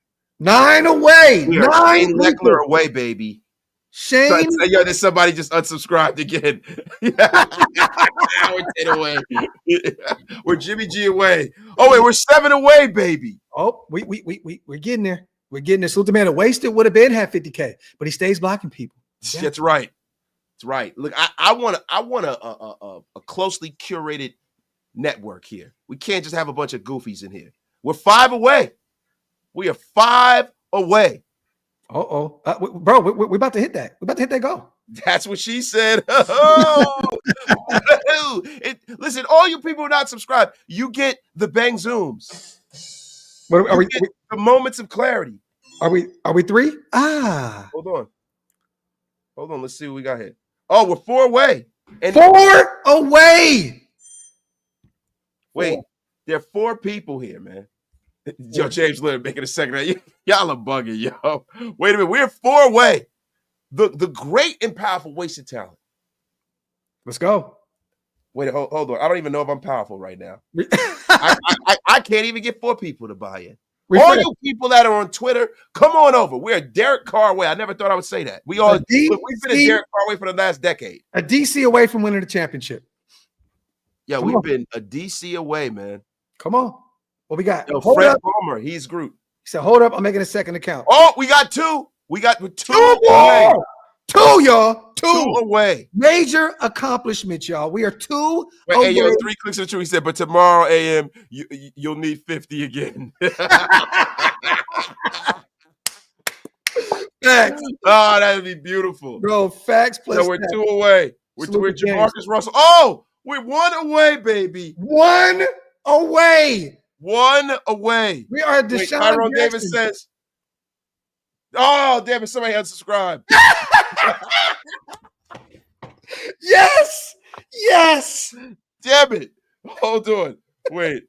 9 away. We are 9 Leckler away, baby. Shane. Yo, there's somebody just unsubscribed again. We're 10 away. We're Jimmy G away. Oh, wait, we're 7 away, baby. Oh, we're getting there. We're getting there. Salute the man that wasted would have been had 50K, but he stays blocking people. Yeah. That's right. That's right. Look, I want a closely curated network here. We can't just have a bunch of goofies in here. We're 5 away. We are 5 away. Bro, we're about to hit that. We're about to hit that goal. That's what she said. Listen, all you people who are not subscribed, you get the bang zooms. What are we? The moments of clarity. Are we 3? Hold on. Let's see what we got here. Oh, we're 4 away. And 4 away. Wait, there are 4 people here, man. Yo, James Lillard making a second. Y'all are bugging, yo. Wait a minute. We're 4 away. The great and powerful wasted talent. Let's go. Wait, hold on. I don't even know if I'm powerful right now. I can't even get 4 people to buy in. All you people that are on Twitter, come on over. We're Derek Carr away. I never thought I would say that. We've been a Derek Carr away for the last decade. A DC away from winning the championship. Yeah, we've been a DC away, man. Come on. What we got? Yo, Fred Palmer, he's Groot. He said, hold up, I'm making a second account. Oh, we got 2. We got 2 more. 2, y'all. 2. 2 away. Major accomplishment, y'all. We are 2 Wait, away. hey, yo, 3 clicks of the truth. He said, but tomorrow AM, you'll need 50 again. Facts. Oh, that'd be beautiful. Bro, facts plus So we're 2 away. We're Jamarcus Russell. Oh, we're 1 away, baby. 1 away. 1 away. We are Deshaun Tyrone Jackson. Davis says, oh, damn it, somebody unsubscribed. Yes. Yes. Damn it. Hold on. Wait.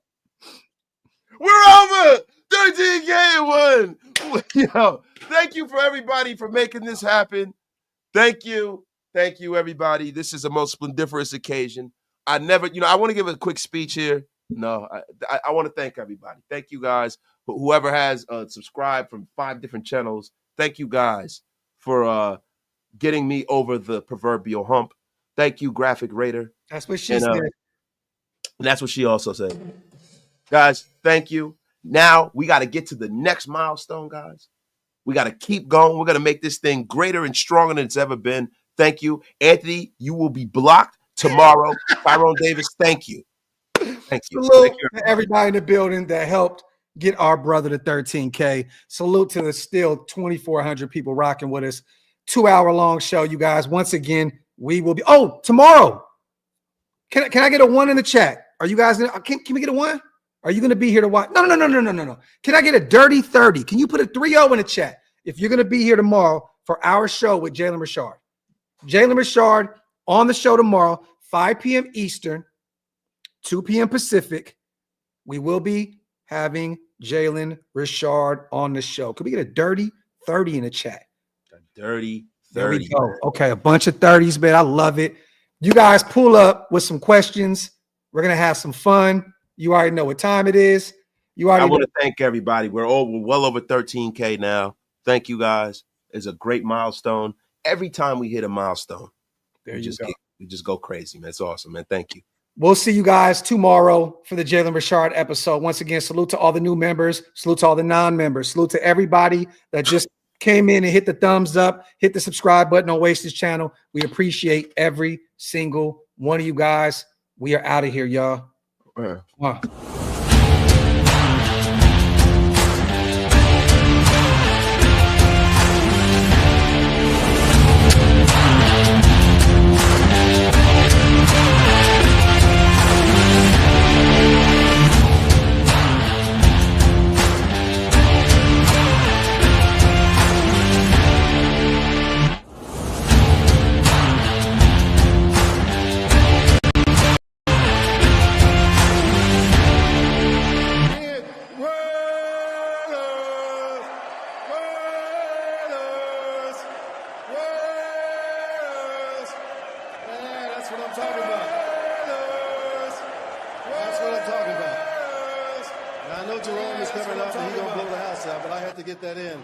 We're over 13K and 1. Yo, thank you for everybody for making this happen. Thank you. Thank you, everybody. This is a most splendiferous occasion. I want to give a quick speech here. No, I want to thank everybody. Thank you guys. Whoever has subscribed from 5 different channels, thank you guys for getting me over the proverbial hump. Thank you, Graphic Raider. That's what she said. And that's what she also said. Guys, thank you. Now we got to get to the next milestone, guys. We got to keep going. We're going to make this thing greater and stronger than it's ever been. Thank you. Anthony, you will be blocked tomorrow. Tyrone Davis, thank you. Thank you. Salute to everybody in the building that helped get our brother to 13K. Salute to the still 2,400 people rocking with us. 2-hour-long show, you guys. Once again, we will be. Oh, tomorrow. Can I get a 1 in the chat? Are you guys? Can we get a 1? Are you going to be here to watch? No. Can I get a dirty 30? Can you put a 3-0 in the chat if you're going to be here tomorrow for our show with Jalen Richard? Jalen Richard on the show tomorrow, 5 p.m. Eastern, 2 p.m. Pacific. We will be having Jalen Richard on the show. Could we get a dirty 30 in the chat? A dirty 30. There we go. Okay, a bunch of 30s, man. I love it. You guys pull up with some questions. We're going to have some fun. You already know what time it is. I want to thank everybody. We're well over 13K now. Thank you guys. It's a great milestone. Every time we hit a milestone, we just go crazy, man. It's awesome, man. Thank you. We'll see you guys tomorrow for the Jalen Richard episode. Once again, salute to all the new members. Salute to all the non-members. Salute to everybody that just came in and hit the thumbs up, hit the subscribe button on Wastage Channel. We appreciate every single one of you guys. We are out of here, y'all. I know Jerome is coming up and he's going to blow the house out, but I had to get that in.